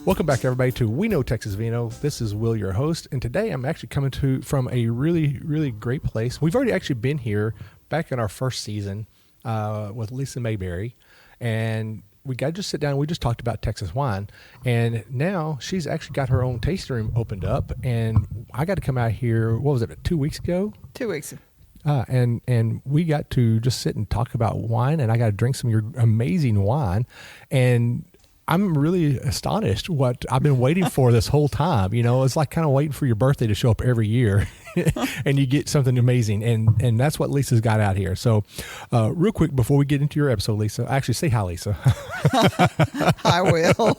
Welcome back, everybody, to We Know Texas Vino. This is Will, your host, and today I'm actually coming from a really, really great place. We've already actually been here back in our first season with Lisa Mayberry, and we got to just sit down and we just talked about Texas wine, and now she's actually got her own tasting room opened up, and I got to come out here, what was it, 2 weeks ago? 2 weeks. And we got to just sit and talk about wine, and I got to drink some of your amazing wine, and I'm really astonished what I've been waiting for this whole time. You know, it's like kind of waiting for your birthday to show up every year and you get something amazing. And that's what Lisa's got out here. So real quick, before we get into your episode, Lisa, actually say hi, Lisa. I will.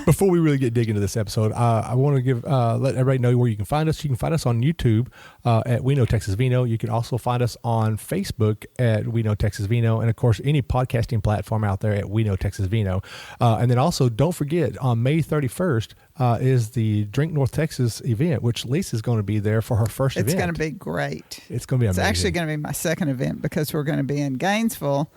Before we really get dig into this episode, I want to let everybody know where you can find us. You can find us on YouTube at We Know Texas Vino. You can also find us on Facebook at We Know Texas Vino. And of course, any podcasting platform out there at We Know Texas Vino. And then also don't forget on May 31st is the Drink North Texas event, which Lisa's going to be there for her first event. It's going to be great. It's going to be amazing. It's actually going to be my second event because we're going to be in Gainesville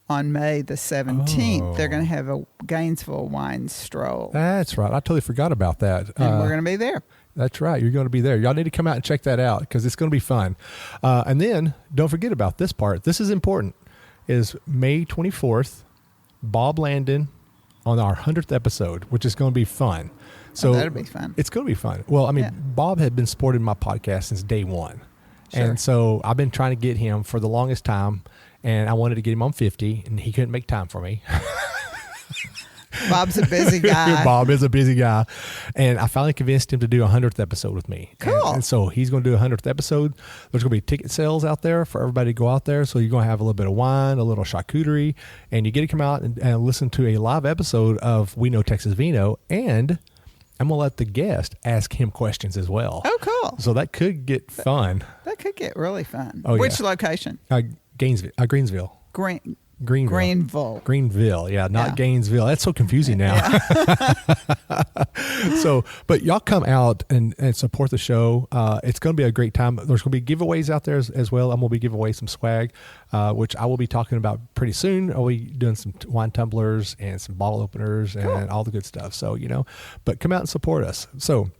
on May the 17th. Oh. They're going to have a Gainesville wine stroll. That's right. I totally forgot about that. And we're going to be there. That's right. You're going to be there. Y'all need to come out and check that out because it's going to be fun. And then don't forget about this part. This is important. Is May 24th, Bob Landon on our 100th episode, which is going to be fun. So that'll be fun. It's going to be fun. Well, I mean, Yeah. Bob had been supporting my podcast since day one. Sure. And so I've been trying to get him for the longest time, and I wanted to get him on 50, and he couldn't make time for me. Bob's a busy guy. Bob is a busy guy. And I finally convinced him to do a 100th episode with me. Cool. And so he's going to do a 100th episode. There's going to be ticket sales out there for everybody to go out there. So you're going to have a little bit of wine, a little charcuterie, and you get to come out and listen to a live episode of We Know Texas Vino. And I'm going to let the guest ask him questions as well. Oh, cool. So that could get fun. That could get really fun. Oh, Which yeah. location? Greensville. Greenville, yeah, not Yeah. Gainesville. That's so confusing now. Yeah. So, but y'all come out and support the show. It's going to be a great time. There's going to be giveaways out there as well. I'm going to be giving away some swag, which I will be talking about pretty soon. I'll be doing some wine tumblers and some bottle openers and all the good stuff. So, you know, but come out and support us. So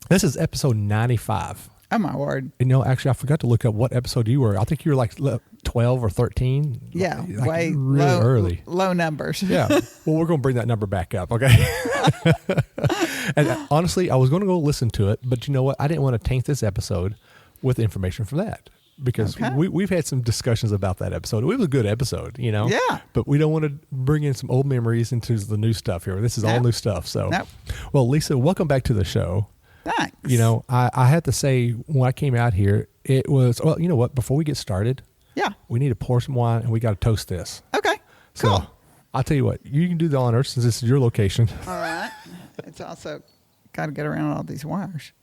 this is episode 95. Oh, my word. You know, actually, I forgot to look up what episode you were. I think you were like 12 or 13. Yeah, like way really early. Low numbers. Yeah. Well, we're going to bring that number back up, okay? And honestly, I was going to go listen to it, but you know what? I didn't want to taint this episode with information from that because we've had some discussions about that episode. It was a good episode, you know? Yeah. But we don't want to bring in some old memories into the new stuff here. This is all new stuff. So, Well, Lisa, welcome back to the show. Thanks. You know, I had to say when I came out here, it was, well, you know what? Before we get started, we need to pour some wine and we got to toast this. Okay. So Cool. I'll tell you what, you can do the honors since this is your location. All right. It's also got to get around all these wires.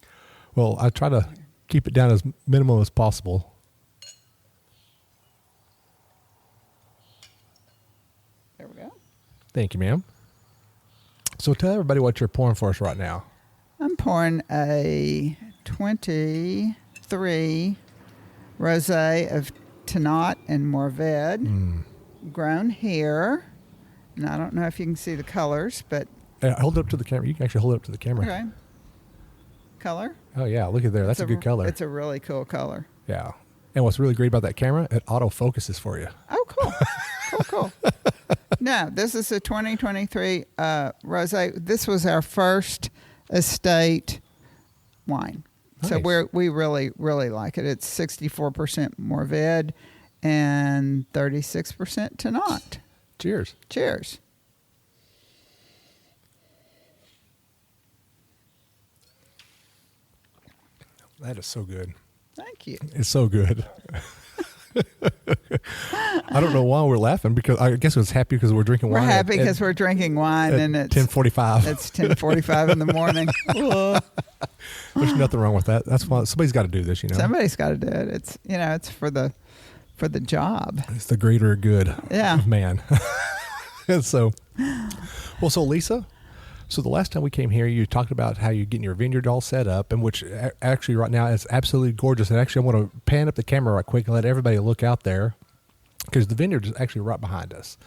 Well, I try to keep it down as minimal as possible. There we go. Thank you, ma'am. So tell everybody what you're pouring for us right now. I'm pouring a 23 rosé of Tannat and Mourvedre, grown here. And I don't know if you can see the colors, but Hold it up to the camera. You can actually hold it up to the camera. okay. Color. Oh, yeah. Look at there. That's a good color. It's a really cool color. Yeah. And what's really great about that camera, it autofocuses for you. Oh, cool. Cool. No, this is a 2023 rosé. This was our first estate wine. Nice. So we really, really like it. It's 64% Mourvedre and 36% Tannat. Cheers. Cheers. That is so good. Thank you. It's so good. I don't know why we're laughing because I guess it's happy because we're drinking wine. We're happy because we're drinking wine and it's 10:45. It's 10:45 in the morning. There's nothing wrong with that. That's why somebody's got to do this, you know. Somebody's got to do it. It's it's for the job. It's the greater good of man. And so Lisa, so the last time we came here, you talked about how you're getting your vineyard all set up, and which actually right now is absolutely gorgeous. And actually, I want to pan up the camera right quick and let everybody look out there because the vineyard is actually right behind us.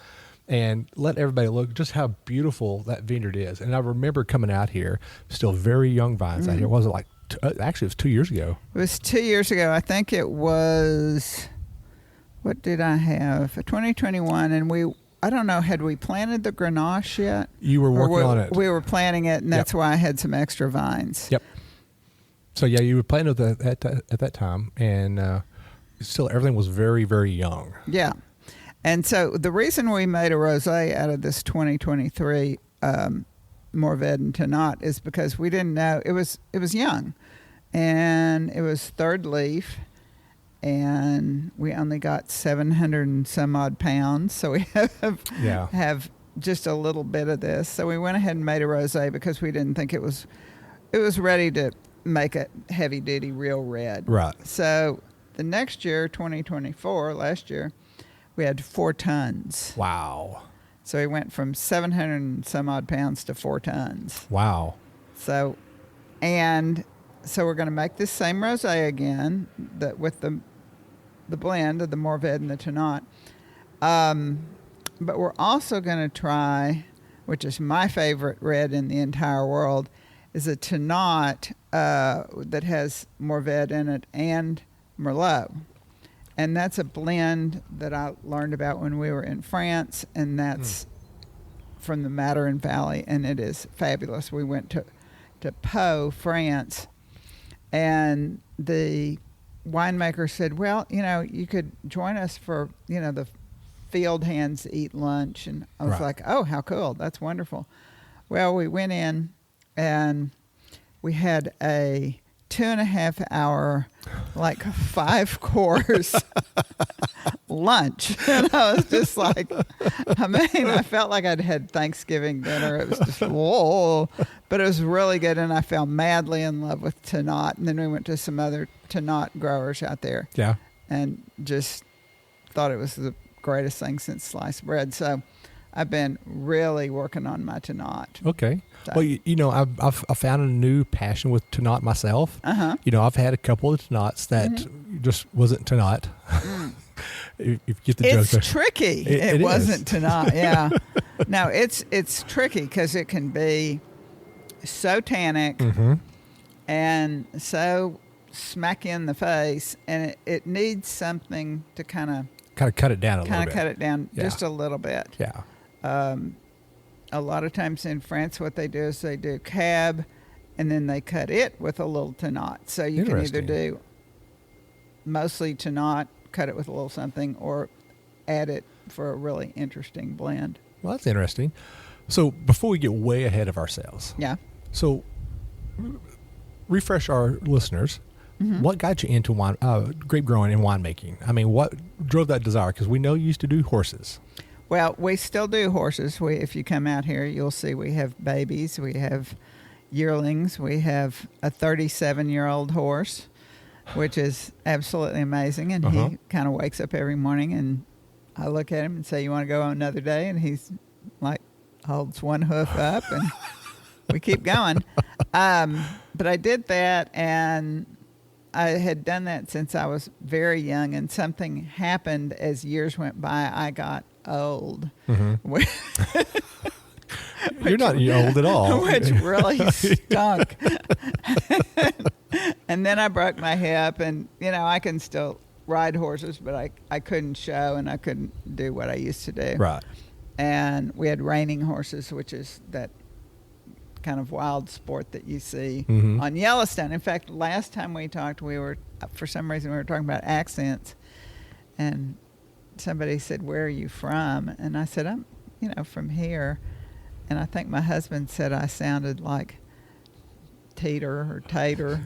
and let everybody look just how beautiful that vineyard is. And I remember coming out here, still very young vines out here. It wasn't like, actually, it was 2 years ago. It was 2 years ago. I think it was, what did I have? 2021. And I don't know, had we planted the Grenache yet? You were working on it. We were planting it, and that's why I had some extra vines. Yep. So, yeah, you were planting it at that time, and still everything was very, very young. Yeah. And so the reason we made a rosé out of this 2023 Mourvedre and Tannat is because we didn't know it was young, and it was third leaf, and we only got 700 and some odd pounds, so we have just a little bit of this. So we went ahead and made a rosé because we didn't think it was ready to make a heavy duty real red. Right. So the next year, 2024, last year, we had 4 tons. Wow. So we went from 700 and some odd pounds to 4 tons. Wow. So we're going to make this same rosé again, with the blend of the Mourvedre and the Tannat. But we're also going to try, which is my favorite red in the entire world, is a Tannat that has Mourvedre in it and Merlot. And that's a blend that I learned about when we were in France, and that's from the Matarin Valley, and it is fabulous. We went to Pau, France, and the winemaker said, well, you could join us for, the field hands eat lunch. And I was like, oh, how cool. That's wonderful. Well, we went in, and we had a 2.5 hour, like 5-course lunch. And I was just like, I felt like I'd had Thanksgiving dinner. It was just, whoa. But it was really good, and I fell madly in love with Tannat. And then we went to some other Tannat growers out there. Yeah. And just thought it was the greatest thing since sliced bread. So I've been really working on my Tannat. Okay. So. Well, I've found a new passion with Tannat myself. Uh-huh. I've had a couple of Tannats that just wasn't Tannat. if you get the joke. It's tricky. It wasn't Tannat. Yeah. No, it's tricky because it can be so tannic and so smack you in the face, and it needs something to kind of cut it down a little bit. Kind of cut it down just a little bit. Yeah. A lot of times in France, what they do is they do cab, and then they cut it with a little Tannat. So you can either do mostly Tannat, cut it with a little something, or add it for a really interesting blend. Well, that's interesting. So before we get way ahead of ourselves. Yeah. So refresh our listeners. What got you into grape growing and winemaking? I mean, what drove that desire? Because we know you used to do horses. Well, we still do horses. If you come out here, you'll see we have babies. We have yearlings. We have a 37-year-old horse, which is absolutely amazing. And he kind of wakes up every morning, and I look at him and say, you want to go on another day? And he's like, holds one hoof up, and we keep going. But I did that, and I had done that since I was very young, and something happened as years went by. I got old. You're not old at all. Which really stunk. And then I broke my hip, and, I can still ride horses, but I couldn't show, and I couldn't do what I used to do. Right. And we had reining horses, which is that kind of wild sport that you see on Yellowstone. In fact, last time we talked, for some reason, we were talking about accents, and somebody said, where are you from? And I said, I'm, from here. And I think my husband said I sounded like Teeter or Tater.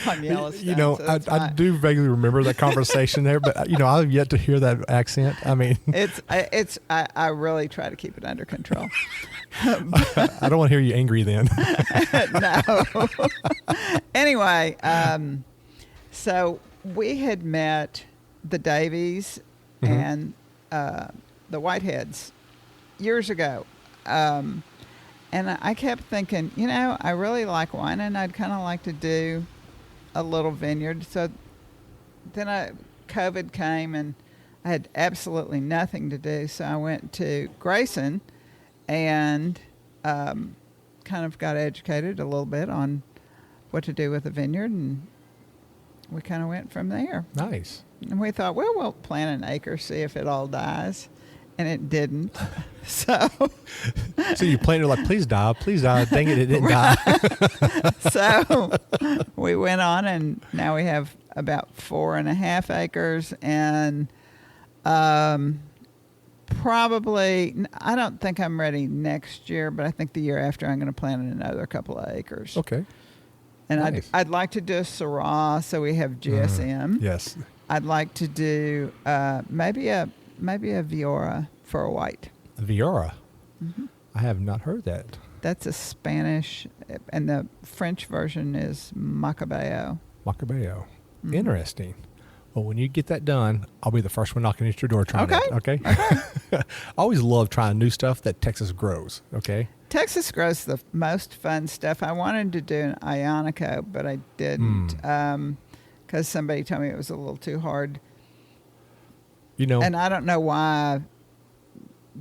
On Yellowstone. I do vaguely remember that conversation there, but I've yet to hear that accent. I mean, I really try to keep it under control. I don't want to hear you angry then. No. Anyway, so we had met the Davies and the Whiteheads years ago. And I kept thinking, I really like wine, and I'd kind of like to do a little vineyard. So then COVID came, and I had absolutely nothing to do, so I went to Grayson and kind of got educated a little bit on what to do with the vineyard, and we kind of went from there. Nice. And we thought, well, we'll plant an acre, see if it all dies. And it didn't. So you planted like, please die. Dang it, it didn't die. So we went on, and now we have about 4.5 acres. And probably, I don't think I'm ready next year, but I think the year after I'm going to plant another couple of acres. Okay. And Nice. I'd like to do a Syrah, so we have GSM. Yes. I'd like to do maybe a Viora for a white. Viora. Mm-hmm. I have not heard that. That's a Spanish, and the French version is Macabeo. Macabeo. Mm-hmm. Interesting. Well, when you get that done, I'll be the first one knocking at your door trying Okay. it. Okay. I always love trying new stuff that Texas grows. Okay. Texas grows the most fun stuff. I wanted to do an Ionico, but I didn't because somebody told me it was a little too hard. You know, And I don't know why I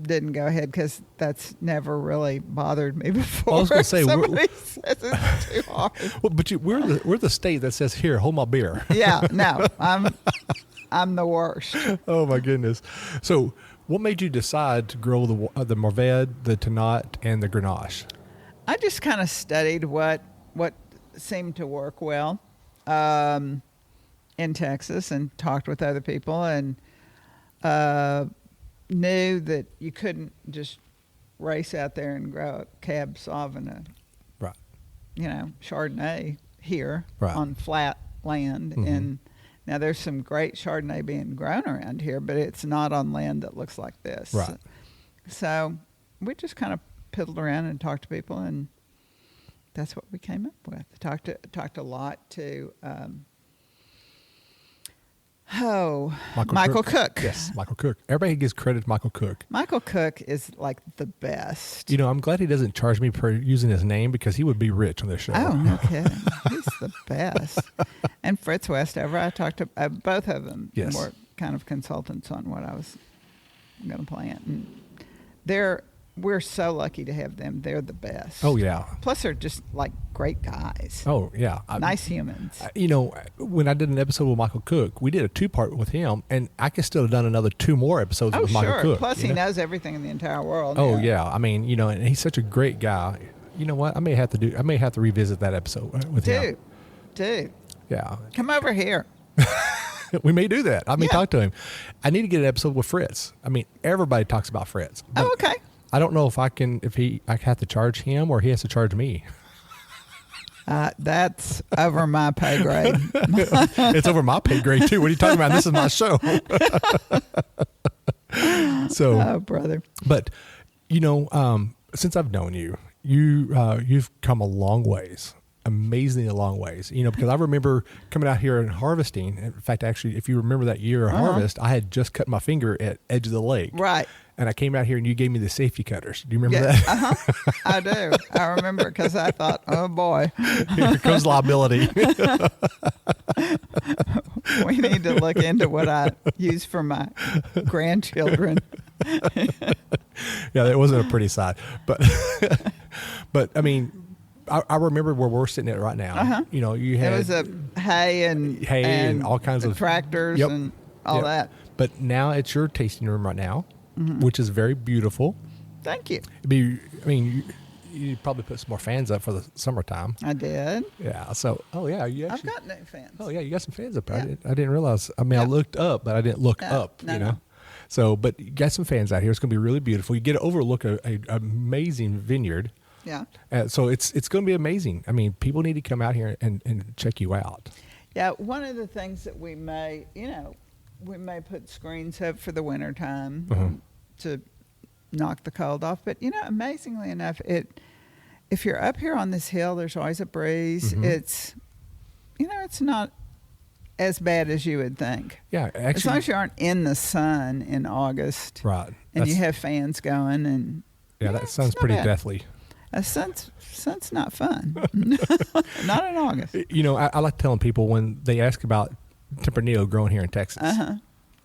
didn't go ahead, because that's never really bothered me before. I was gonna say, somebody says it's too hard. well, but we're the state that says, here, hold my beer. Yeah, no, I'm the worst. Oh my goodness. So what made you decide to grow the Mourvedre, the Tannat, and the Grenache? I just kind of studied what seemed to work well in Texas, and talked with other people, and knew that you couldn't just race out there and grow a Cab Sauv and a Right. Chardonnay here Right. on flat land. Mm-hmm. And now there's some great Chardonnay being grown around here, but it's not on land that looks like this. Right. So we just kind of piddled around and talked to people, and that's what we came up with. Talked a lot to Michael Cook. Yes, Michael Cook. Everybody gives credit to Michael Cook. Michael Cook is like the best. I'm glad he doesn't charge me for using his name, because he would be rich on this show. Oh, no kidding. He's the best. And Fritz Westover, I talked to both of them. Yes. Were kind of consultants on what I was going to plant. And we're so lucky to have them. They're the best. Oh, yeah. Plus, they're just like great guys. Oh, yeah. Nice humans. When I did an episode with Michael Cook, we did a 2-part with him, and I could still have done another 2 more episodes with Michael Cook. Plus, he knows everything in the entire world. Oh, yeah. I mean, and he's such a great guy. You know what? I may have to revisit that episode with him. Dude. Yeah. Come over here. We may do that. I may Yeah. talk to him. I need to get an episode with Fritz. I mean, everybody talks about Fritz. Oh, okay. I don't know if I have to charge him or he has to charge me. That's over my pay grade. It's over my pay grade too. What are you talking about? This is my show. So, Oh, brother. but since I've known you, you've come a long ways, amazingly a long ways. Because I remember coming out here and harvesting. In fact, actually, if you remember that year of harvest, I had just cut my finger at edge of the lake. Right. And I came out here and you gave me the safety cutters. Do you remember that? Uh-huh. I do. I remember, because I thought, oh boy, Here comes liability. we need to look into what I use for my grandchildren. Yeah, that wasn't a pretty sight. But I mean, I remember where we're sitting at right now. Uh-huh. You had It was a hay and all kinds of tractors Yep. and all Yep. that. But now it's your tasting room right now, which is very beautiful. Thank you. You probably put some more fans up for the summertime. I did. Yeah. So, you I've actually. got new fans. Oh yeah, you got some fans up. Yeah. I didn't realize. I mean, I Yeah. looked up, but I didn't look No, up. no. So, but you got some fans out here. It's going to be really beautiful. You get to overlook a amazing vineyard. Yeah. So it's going to be amazing. I mean, people need to come out here and check you out. Yeah. One of the things that we may put screens up for the wintertime to knock the cold off. But, amazingly enough, if you're up here on this hill, there's always a breeze. It's not as bad as you would think. Yeah, As long actually, as you aren't in the sun in August. right. And you have fans going, and that sounds it's not pretty bad. deathly. Sun's not fun. Not in August. I like telling people when they ask about Tempranillo growing here in Texas.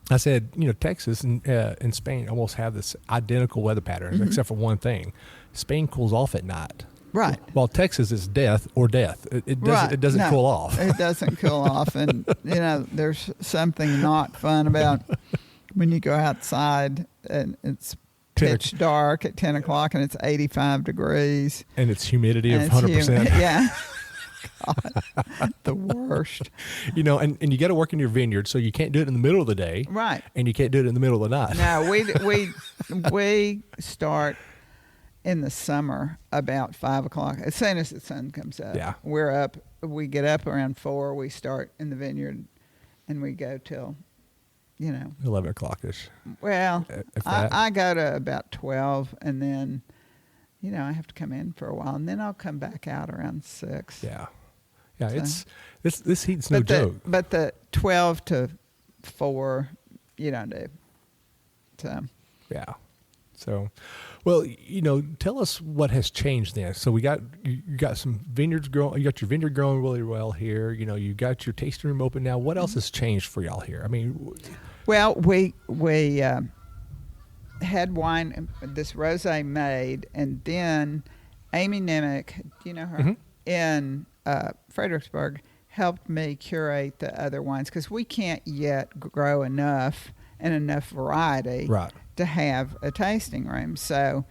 I said, Texas and Spain almost have this identical weather patterns, except for one thing. Spain cools off at night. Right. While Texas is death or death. It doesn't, Right. it doesn't No, cool off. It doesn't cool off. And, there's something not fun about when you go outside and it's pitch dark at 10 o'clock and it's 85 degrees. And it's humidity and of 100%. Yeah. God, the worst. And you got to work in your vineyard, so you can't do it in the middle of the day. Right. And you can't do it in the middle of the night. No, we start in the summer about 5 o'clock. As soon as the sun comes up, Yeah. we're up. We get up around 4. We start in the vineyard, and we go till, 11 o'clock-ish. Well, If that. I go to about 12, and then, I have to come in for a while, and then I'll come back out around 6. Yeah. Yeah, So- this heat's no joke. But the 12 to 4, you don't do. So. Yeah. So, well, tell us what has changed then. So you got some vineyards growing. You got your vineyard growing really well here. You got your tasting room open now. What else has changed for y'all here? I mean, well, we had wine, this rosé made, and then Amy Nemick, do you know her? In Fredericksburg, helped me curate the other wines because we can't yet grow enough and enough variety. Right. To have a tasting room. So,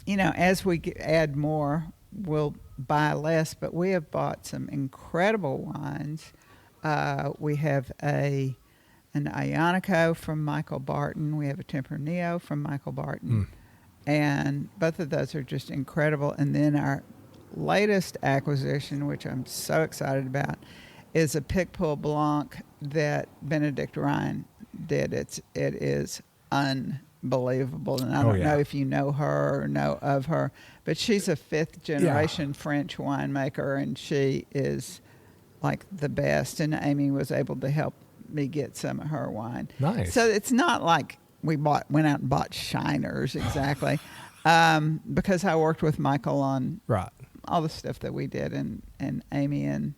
as we add more, we'll buy less, but we have bought some incredible wines. We have an Ionico from Michael Barton. We have a Tempranillo from Michael Barton. And both of those are just incredible. And then our latest acquisition, which I'm so excited about, is a Picpoul Blanc that Benedict Ryan did. It is unbelievable, and I don't know if you know her or know of her, but she's a 5th generation French winemaker, and she is like the best, and Amy was able to help me get some of her wine. Nice. So it's not like we went out and bought shiners exactly, because I worked with Michael on all the stuff that we did, and Amy and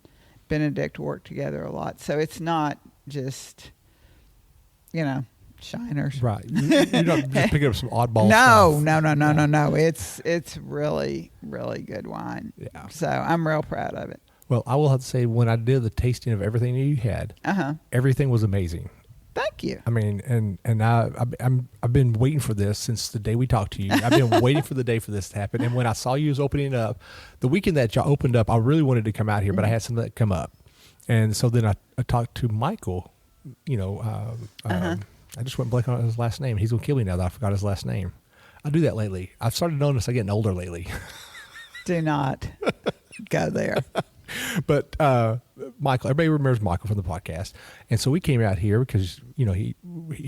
Benedict worked together a lot. So it's not just, shiners. Right. You're not just picking up some oddball stuff. No. It's really, really good wine. Yeah. So I'm real proud of it. Well, I will have to say, when I did the tasting of everything that you had, everything was amazing. Thank you. I mean, and I've been waiting for this since the day we talked to you. I've been waiting for the day for this to happen. And when I saw you was opening up, the weekend that y'all opened up, I really wanted to come out here, but I had something that come up. And so then I talked to Michael, I just went blank on his last name. He's going to kill me now that I forgot his last name. I do that lately. I've started noticing I'm getting older lately. Do not go there. But Michael, everybody remembers Michael from the podcast. And so we came out here because, he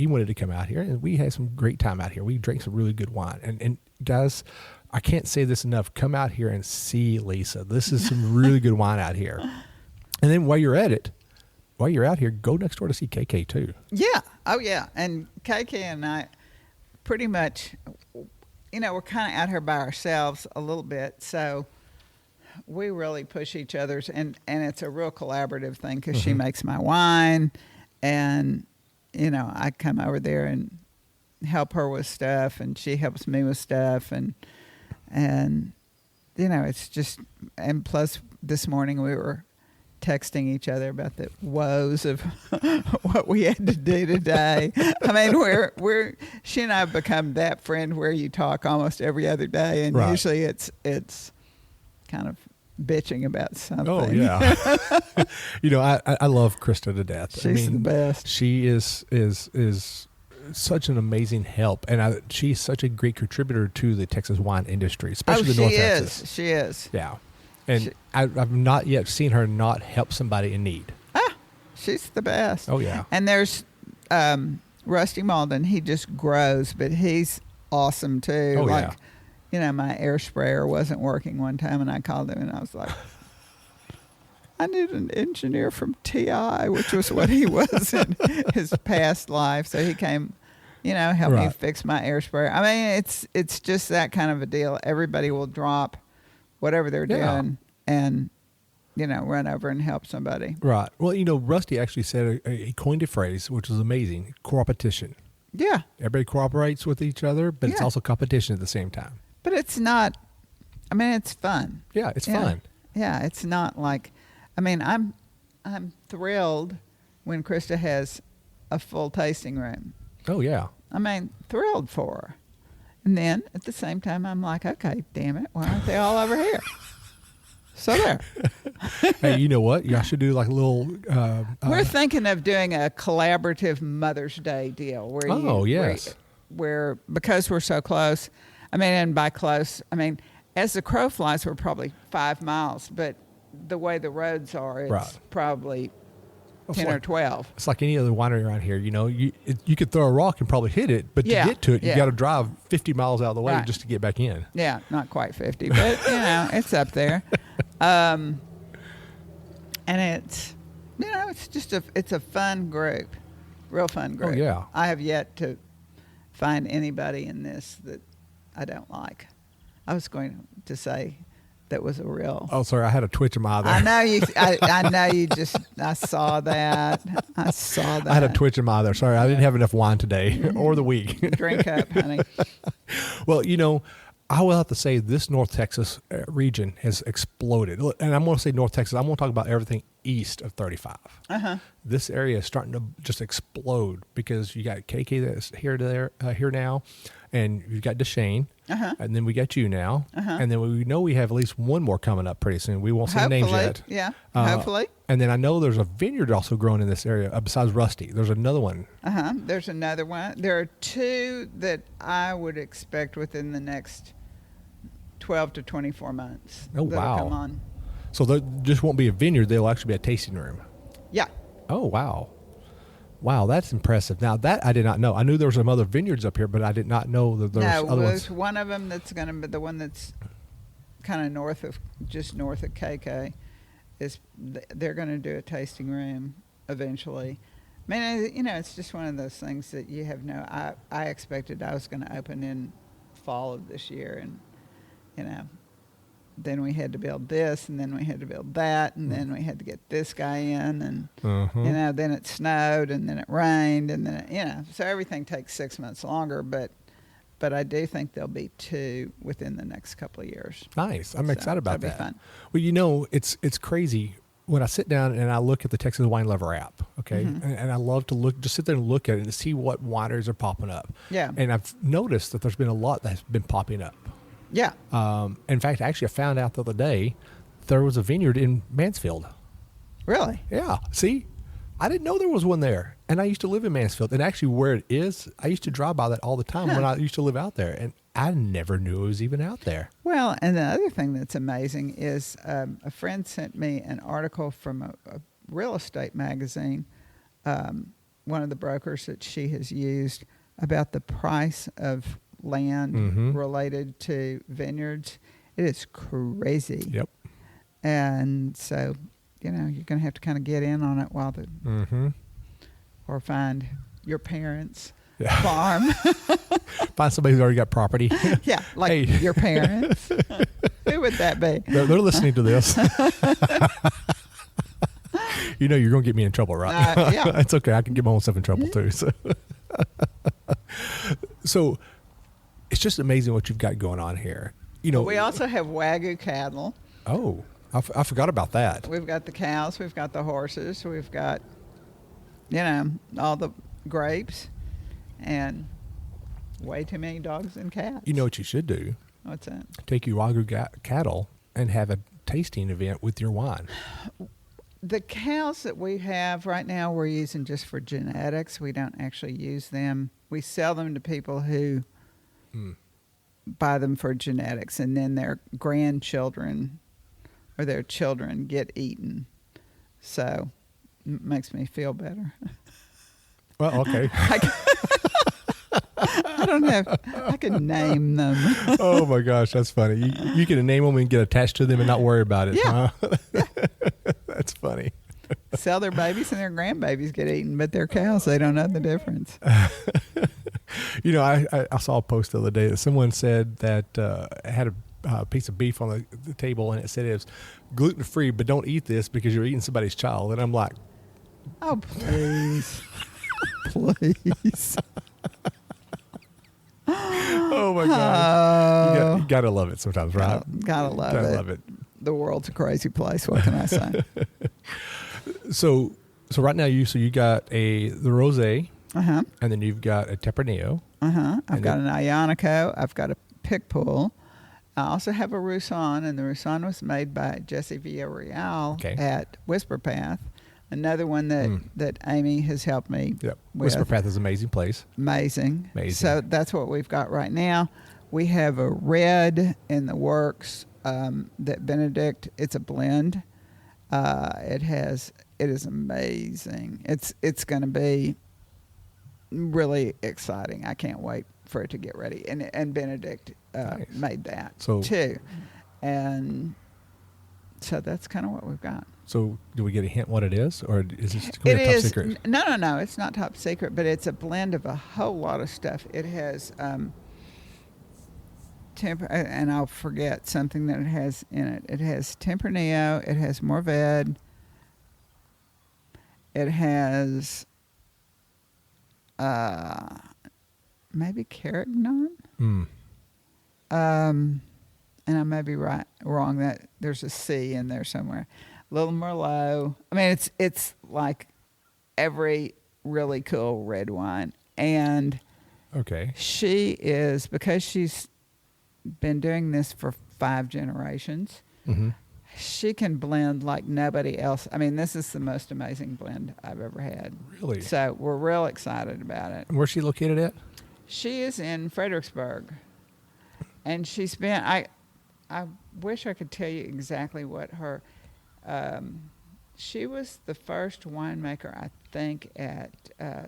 wanted to come out here, and we had some great time out here. We drank some really good wine. And guys, I can't say this enough. Come out here and see Lisa. This is some really good wine out here. And then while you're out here, go next door to see KK too. Yeah. Oh, yeah. And KK and I pretty much, we're kind of out here by ourselves a little bit. So we really push each other's, and it's a real collaborative thing because she makes my wine, and, I come over there and help her with stuff, and she helps me with stuff. And it's just, and plus this morning we were texting each other about the woes of what we had to do today. I mean, she and I have become that friend where you talk almost every other day, and usually it's kind of bitching about something. Oh yeah. I love Krista to death. She's the best. She is such an amazing help, and she's such a great contributor to the Texas wine industry, especially the North Texas. She is. Yeah. And I've not yet seen her not help somebody in need. She's the best. Oh, yeah. And there's Rusty Malden. He just grows, but he's awesome, too. Oh, yeah. My air sprayer wasn't working one time, and I called him, and I was like, I need an engineer from TI, which was what he was in his past life. So he came, help me fix my air sprayer. I mean, it's just that kind of a deal. Everybody will drop whatever they're doing, and run over and help somebody. Right. Well, Rusty actually said he coined a phrase, which was amazing: competition. Yeah. Everybody cooperates with each other, but it's Yeah. also competition at the same time. But it's not, it's fun. Yeah, it's fun. Yeah, it's not like, I'm thrilled when Krista has a full tasting room. Oh, yeah. Thrilled for her. And then at the same time, I'm like, okay, damn it, why aren't they all over here? So there. Hey, you know what? Y'all should do like a little... We're thinking of doing a collaborative Mother's Day deal. Where because we're so close, and by close, as the crow flies, we're probably 5 miles, but the way the roads are, it's probably 10 or 12. It's like any other winery around here. You could throw a rock and probably hit it, but to get to it, you got to drive 50 miles out of the way just to get back in. Yeah, not quite 50, but it's up there. And it's just it's a fun group, real fun group. Oh yeah. I have yet to find anybody in this that I don't like. I was going to say that was a real. Oh, sorry, I had a twitch in my eye there. I know you. I know you. I saw that. I had a twitch in my eye there. Sorry, I didn't have enough wine today or the week. Drink up, honey. Well, I will have to say this North Texas region has exploded. And I'm going to say North Texas. I'm going to talk about everything east of 35. Uh-huh. This area is starting to just explode because you got KK that's here now, and you've got Deshane, and then we got you now, and then we know we have at least one more coming up pretty soon. We won't say names yet. Yeah, hopefully. And then I know there's a vineyard also growing in this area besides Rusty. There's another one. There's another one. There are two that I would expect within the next 12 to 24 months. Oh, wow. Come on. So there just won't be a vineyard. There'll actually be a tasting room. Yeah. Oh, wow. Wow, that's impressive. Now, that I did not know. I knew there were some other vineyards up here, but I did not know that there was other there's ones. one of them that's going to be the one that's kind of north of KK. They're going to do a tasting room eventually. It's just one of those things that you have I expected I was going to open in fall of this year, and then we had to build this, and then we had to build that, and then we had to get this guy in, and then it snowed, and then it rained, and then so everything takes 6 months longer, but I do think there'll be two within the next couple of years. Nice. I'm excited about that. That'll Well, be it's crazy when I sit down and I look at the Texas Wine Lover app, okay? And I love to just sit there and look at it and see what wineries are popping up. Yeah. And I've noticed that there's been a lot that's been popping up. Yeah. In fact, actually, I found out the other day there was a vineyard in Mansfield. Really? Yeah. See, I didn't know there was one there. And I used to live in Mansfield. And actually where it is, I used to drive by that all the time when I used to live out there. And I never knew it was even out there. Well, and the other thing that's amazing is a friend sent me an article from a real estate magazine, one of the brokers that she has used, about the price of land related to vineyards. It is crazy. Yep. And so, you're going to have to kind of get in on it while or find your parents' farm. Find somebody who's already got property. Yeah, like your parents. Who would that be? They're listening to this. You're going to get me in trouble, right? Yeah. It's okay. I can get my own stuff in trouble too. So it's just amazing what you've got going on here. We also have Wagyu cattle. Oh, I forgot about that. We've got the cows. We've got the horses. We've got, all the grapes, and way too many dogs and cats. You know what you should do? What's that? Take your Wagyu cattle and have a tasting event with your wine. The cows that we have right now, we're using just for genetics. We don't actually use them. We sell them to people who buy them for genetics, and then their grandchildren or their children get eaten. So it makes me feel better. Well, okay. I can name them. Oh my gosh, that's funny. You can name them and get attached to them and not worry about it. Yeah. Huh? That's funny. Sell their babies and their grandbabies get eaten, but their cows, they don't know the difference. I saw a post the other day that someone said that had piece of beef on the table, and it said it was gluten free, but don't eat this because you're eating somebody's child. And I'm like, oh, please. Please. oh my gosh. You gotta love it sometimes, right? Gotta love Gotta it. love it. The world's a crazy place. What can I say? So right now you got the rosé, Uh-huh. and then you've got a Tempranillo. Uh-huh. I've And got an Ionico. I've got a Pickpool. I also have a Roussan, and the Roussan was made by Jesse Villarreal at Whisper Path. Another one that Amy has helped me Yep. with. Whisper Path is an amazing place. Amazing. Amazing. So that's what we've got right now. We have a red in the works that Benedict, it's a blend. It is amazing. It's going to be really exciting. I can't wait for it to get ready. And Benedict Nice. made that So- too. And so that's kind of what we've got. So do we get a hint what it is, or is this It top is secret? no. It's not top secret, but it's a blend of a whole lot of stuff. It has and I'll forget something that it has in it. It has Tempranillo. It has Mourvedre. It has maybe Carignan. And I may be wrong that there's a C in there somewhere. Little Merlot. I mean, it's like every really cool red wine. And Okay. she is, because she's been doing this for 5 generations, Mm-hmm. she can blend like nobody else. I mean, this is the most amazing blend I've ever had. Really? So we're real excited about it. And where's she located at? She is in Fredericksburg. And she's been, I wish I could tell you exactly what her, she was the first winemaker, I think, at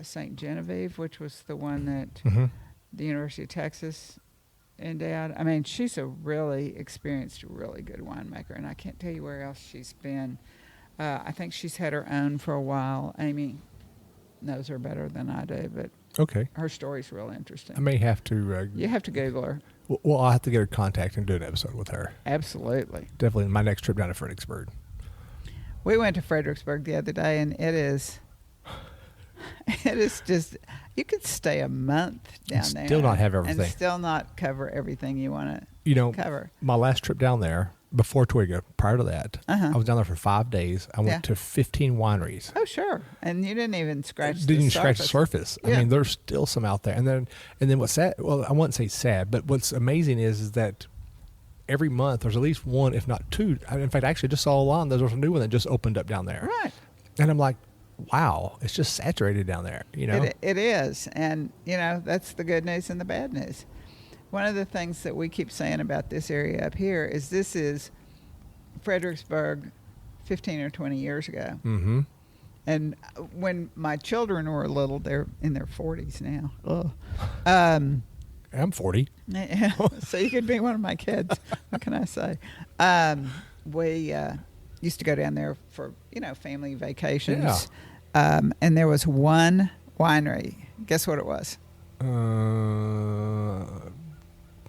St. Genevieve, which was the one that Mm-hmm. the University of Texas endowed. I mean, she's a really experienced, really good winemaker, and I can't tell you where else she's been. I think she's had her own for a while. Amy knows her better than I do, but Okay. her story's real interesting. I may have to. You have to Google her. Well, I'll have to get her contact and do an episode with her. Absolutely. Definitely my next trip down to Fredericksburg. We went to Fredericksburg the other day, and it is just, you could stay a month down there. Still not have everything. And still not cover everything you want to cover. My last trip down there, before Twigga, prior to that, Uh-huh. I was down there for 5 days. I went to 15 wineries. Oh, sure. And you didn't even scratch the Didn't even surface. scratch the surface. Yeah. I mean, there's still some out there. And then what's sad? Well, I wouldn't say sad, but what's amazing is that every month there's at least one, if not two. In fact, I actually just saw a line. There's a new one that just opened up down there. Right. And I'm like, wow, it's just saturated down there. You know, It is. And, that's the good news and the bad news. One of the things that we keep saying about this area up here is this is Fredericksburg 15 or 20 years ago. Mm-hmm. And when my children were little, they're in their 40s now. Ugh. I'm 40. Yeah, so you could be one of my kids. What can I say? We used to go down there for, family vacations. Yeah. And there was one winery. Guess what it was?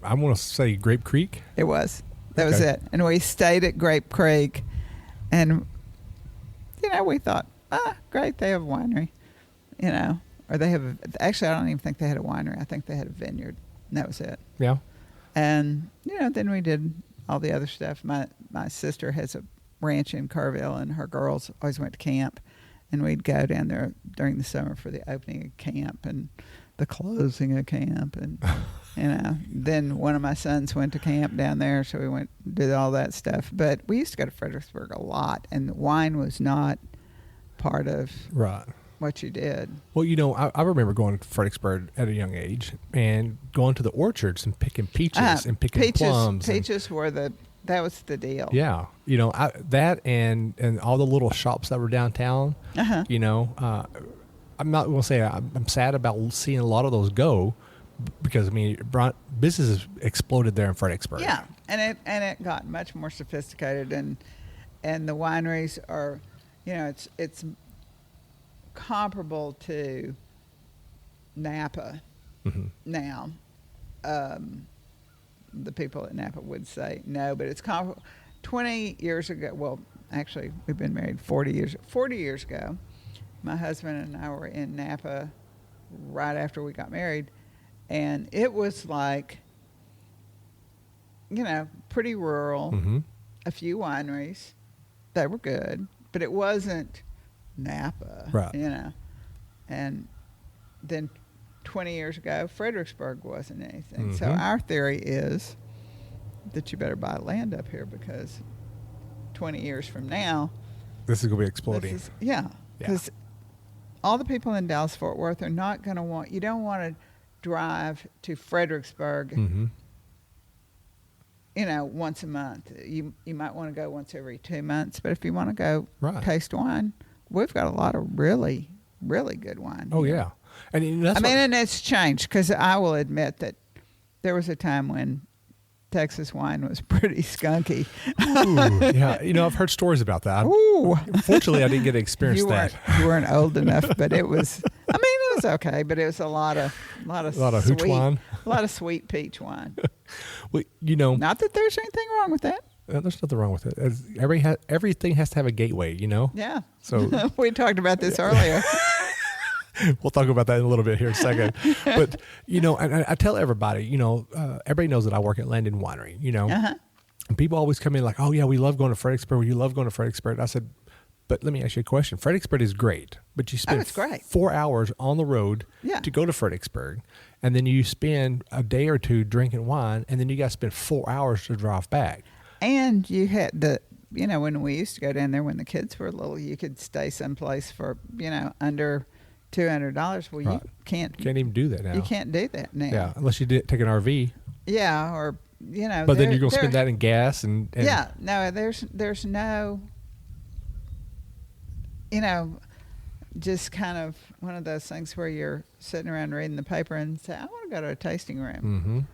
I'm going to say Grape Creek. It was. That was Okay. it. And we stayed at Grape Creek. And, we thought, great, they have a winery. Or they have, actually, I don't even think they had a winery. I think they had a vineyard. And that was it. Yeah. And, then we did all the other stuff. My sister has a ranch in Kerrville, and her girls always went to camp. And we'd go down there during the summer for the opening of camp and the closing of camp. And, then one of my sons went to camp down there, so we went and did all that stuff. But we used to go to Fredericksburg a lot, and wine was not part of Right. what you did. Well, I remember going to Fredericksburg at a young age and going to the orchards and picking peaches and picking plums. Peaches were that was the deal. Yeah. That and all the little shops that were downtown. Uh-huh. I'm not going to say I'm sad about seeing a lot of those go because, business has exploded there in Fredericksburg. Yeah, and it got much more sophisticated, and the wineries are, it's comparable to Napa Mm-hmm. now. the people at Napa would say no, but it's 20 years ago. Well, actually, we've been married 40 years. 40 years ago, my husband and I were in Napa right after we got married, and it was like, pretty rural, a few wineries. They were good, but it wasn't Napa, right. And then 20 years ago, Fredericksburg wasn't anything. So our theory is that you better buy land up here, because 20 years from now, this is going to be exploding. Because all the people in Dallas-Fort Worth are not going to you don't want to drive to Fredericksburg, once a month. You might want to go once every 2 months, but if you want to go taste wine, we've got a lot of really, really good wine. Oh, yeah. And that's and it's changed, because I will admit that there was a time when Texas wine was pretty skunky. Ooh, yeah. I've heard stories about that. Ooh. Fortunately, I didn't get to experience that. You weren't old enough, but it was, it was okay, but it was a lot of hooch wine. A lot of sweet peach wine. Well, not that there's anything wrong with that. There's nothing wrong with it. Everything has to have a gateway, Yeah. So we talked about this earlier. We'll talk about that in a little bit here in a second. But, and I tell everybody, everybody knows that I work at Landon Winery, and people always come in like, oh, yeah, we love going to Fredericksburg. You love going to Fredericksburg. I said, but let me ask you a question. Fredericksburg is great, but you spend 4 hours on the road to go to Fredericksburg, and then you spend a day or two drinking wine, and then you got to spend 4 hours to drive back. And you had when we used to go down there when the kids were little, you could stay someplace for, under $200. Well, you can't even do that now. You can't do that now. Yeah, unless you take an RV. Yeah, or But then you're gonna spend that in gas and yeah. No, there's no. Just kind of one of those things where you're sitting around reading the paper and say, I want to go to a tasting room.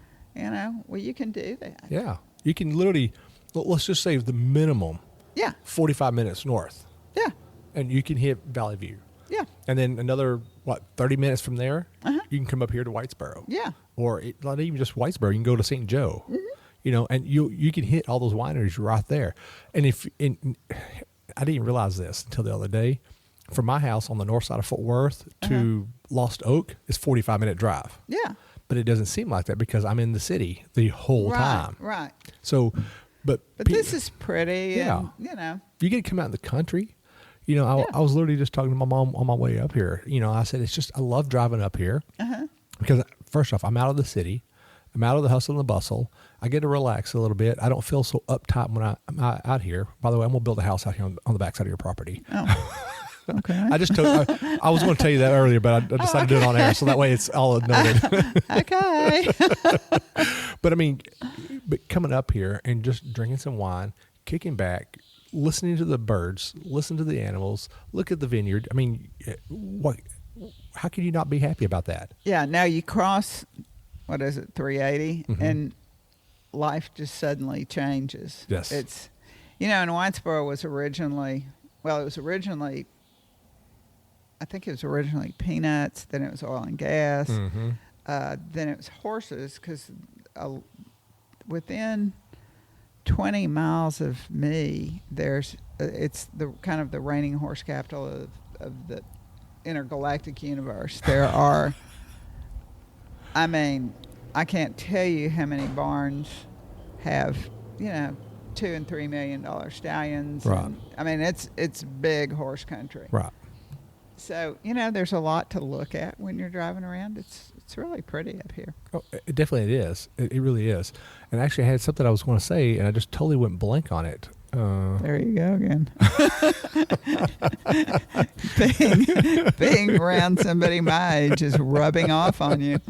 Well, you can do that. Yeah, you can literally. Let's just say the minimum. Yeah. 45 minutes north. Yeah. And you can hit Valley View. Yeah. And then another, 30 minutes from there, you can come up here to Whitesboro. Yeah. Or not even just Whitesboro, you can go to St. Joe. And you can hit all those wineries right there. And I didn't realize this until the other day. From my house on the north side of Fort Worth to Lost Oak is 45-minute drive. Yeah. But it doesn't seem like that because I'm in the city the whole time. Right. So, but this is pretty. Yeah. And, you get to come out in the country. I was literally just talking to my mom on my way up here. I said, I love driving up here because first off, I'm out of the city. I'm out of the hustle and the bustle. I get to relax a little bit. I don't feel so uptight when I'm out here. By the way, I'm going to build a house out here on the backside of your property. Oh, okay. I was going to tell you that earlier, but I decided to do it on air. So that way it's all noted. Okay. But coming up here and just drinking some wine, kicking back, listening to the birds, listen to the animals, look at the vineyard. How can you not be happy about that? Yeah. Now you cross, 380, and life just suddenly changes. Yes. It's, and Whitesboro was originally, I think it was originally peanuts, then it was oil and gas, then it was horses, because within 20 miles of me, it's the kind of the reigning horse capital of the intergalactic universe. There are, I can't tell you how many barns have, $2 and $3 million stallions. Right. And, it's big horse country. Right. So, there's a lot to look at when you're driving around. It's really pretty up here. Oh, it definitely is. It really is. And actually, I had something I was going to say, and I just totally went blank on it. There you go again. being around somebody my age is rubbing off on you.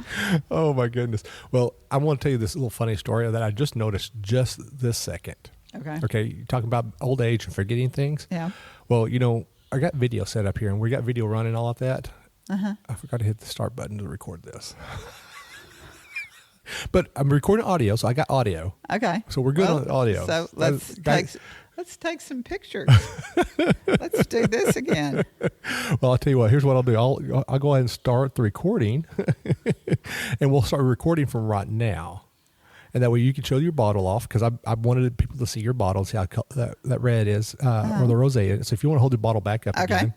Oh, my goodness. Well, I want to tell you this little funny story that I just noticed just this second. Okay, you're talking about old age and forgetting things. Yeah. Well, I got video set up here, and we got video running, all of that. I forgot to hit the start button to record this. But I'm recording audio, so I got audio. Okay. So we're good on audio. So let's take some pictures. Let's do this again. Well, I'll tell you what. Here's what I'll do. I'll go ahead and start the recording, and we'll start recording from right now. and that way you can show your bottle off, because I wanted people to see your bottle, see how that red is, or the rosé. So if you want to hold your bottle back up again.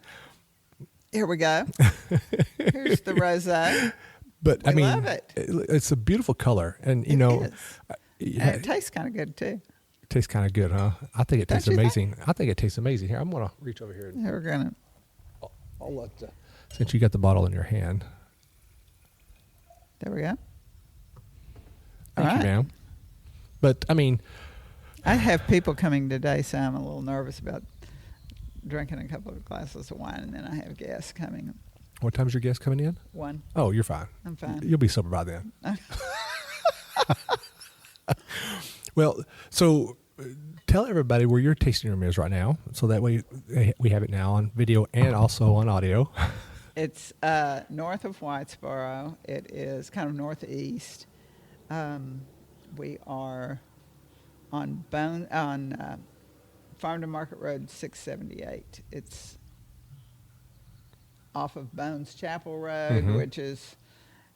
Here we go. Here's the rosé. But We love it. It's a beautiful color, and It is. and it tastes kind of good too. it tastes kind of good, huh? I think it tastes Don't you amazing. I think it tastes amazing. Here, I'm gonna reach over here. And We're gonna. I'll let since you got the bottle in your hand. There we go. Thank you, ma'am. But I have people coming today, so I'm a little nervous about drinking a couple of glasses of wine, and then I have guests coming. What time's your guest coming in? 1. Oh, you're fine. I'm fine. You'll be sober by then. Well, so tell everybody where your tasting room is right now, so that way we have it now on video and also on audio. It's north of Whitesboro. It is kind of northeast. We are on Farm to Market Road 678. It's off of Bones Chapel Road, which is,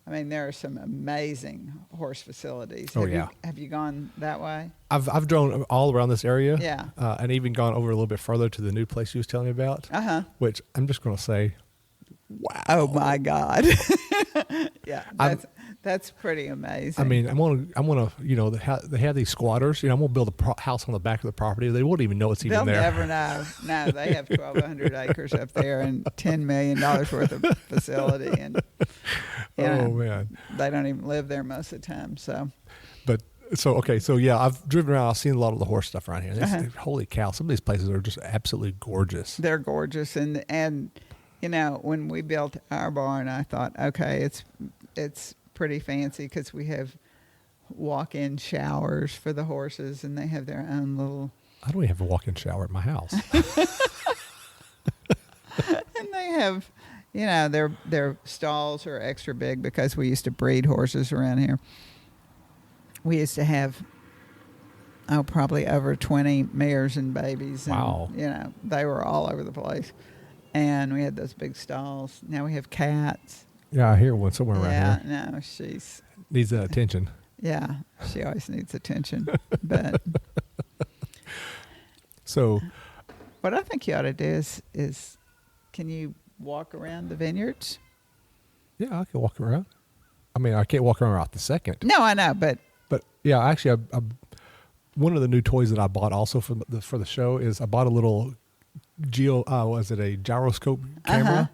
there are some amazing horse facilities. Have you gone that way? I've drone all around this area. Yeah. And even gone over a little bit further to the new place you was telling me about. Which I'm just going to say, wow. Oh my God. Yeah. That's pretty amazing. I'm gonna, they have these squatters. I'm gonna build a house on the back of the property. They won't even know it's even there. They'll never know. No, they have 1,200 acres up there and $10 million worth of facility, and man, they don't even live there most of the time. So, yeah, I've driven around. I've seen a lot of the horse stuff around here. Holy cow! Some of these places are just absolutely gorgeous. They're gorgeous, and when we built our barn, I thought, okay, it's pretty fancy because we have walk-in showers for the horses, and they have their own little. I don't even have a walk-in shower at my house. And they have, their stalls are extra big because we used to breed horses around here. We used to have, probably over 20 mares and babies. And, wow. They were all over the place. And we had those big stalls. Now we have cats. Yeah, I hear one somewhere around here. Yeah, no, she's... Needs attention. Yeah, she always needs attention. But... So... What I think you ought to do is can you walk around the vineyards? Yeah, I can walk around. I can't walk around right the second. No, I know, but... But, yeah, actually, one of the new toys that I bought also for the show is I bought a little... was it a gyroscope camera?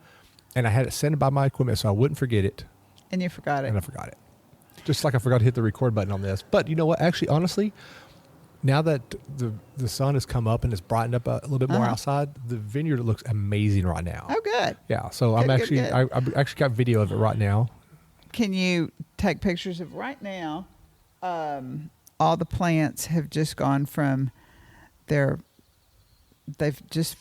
And I had it sent by my equipment so I wouldn't forget it. And you forgot it. And I forgot it. Just like I forgot to hit the record button on this. But you know what? Actually, honestly, now that the sun has come up and it's brightened up a little bit more outside, the vineyard looks amazing right now. Oh, good. Yeah. So good, I've actually got video of it right now. Can you take pictures of right now? All the plants have just gone from they've just,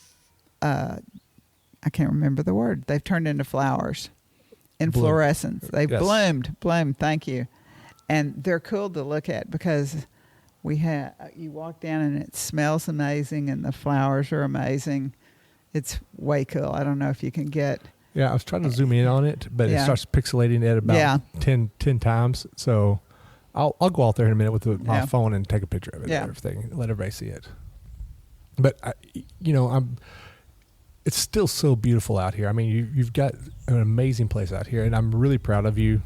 I can't remember the word. They've turned into flowers in fluorescence. They've bloomed. Thank you. And they're cool to look at because you walk down and it smells amazing and the flowers are amazing. It's way cool. I don't know if you can get. Yeah, I was trying to zoom in on it, but it starts pixelating it about 10 times. So I'll go out there in a minute with my phone and take a picture of it and everything, let everybody see it. But it's still so beautiful out here. You've got an amazing place out here, and I'm really proud of you.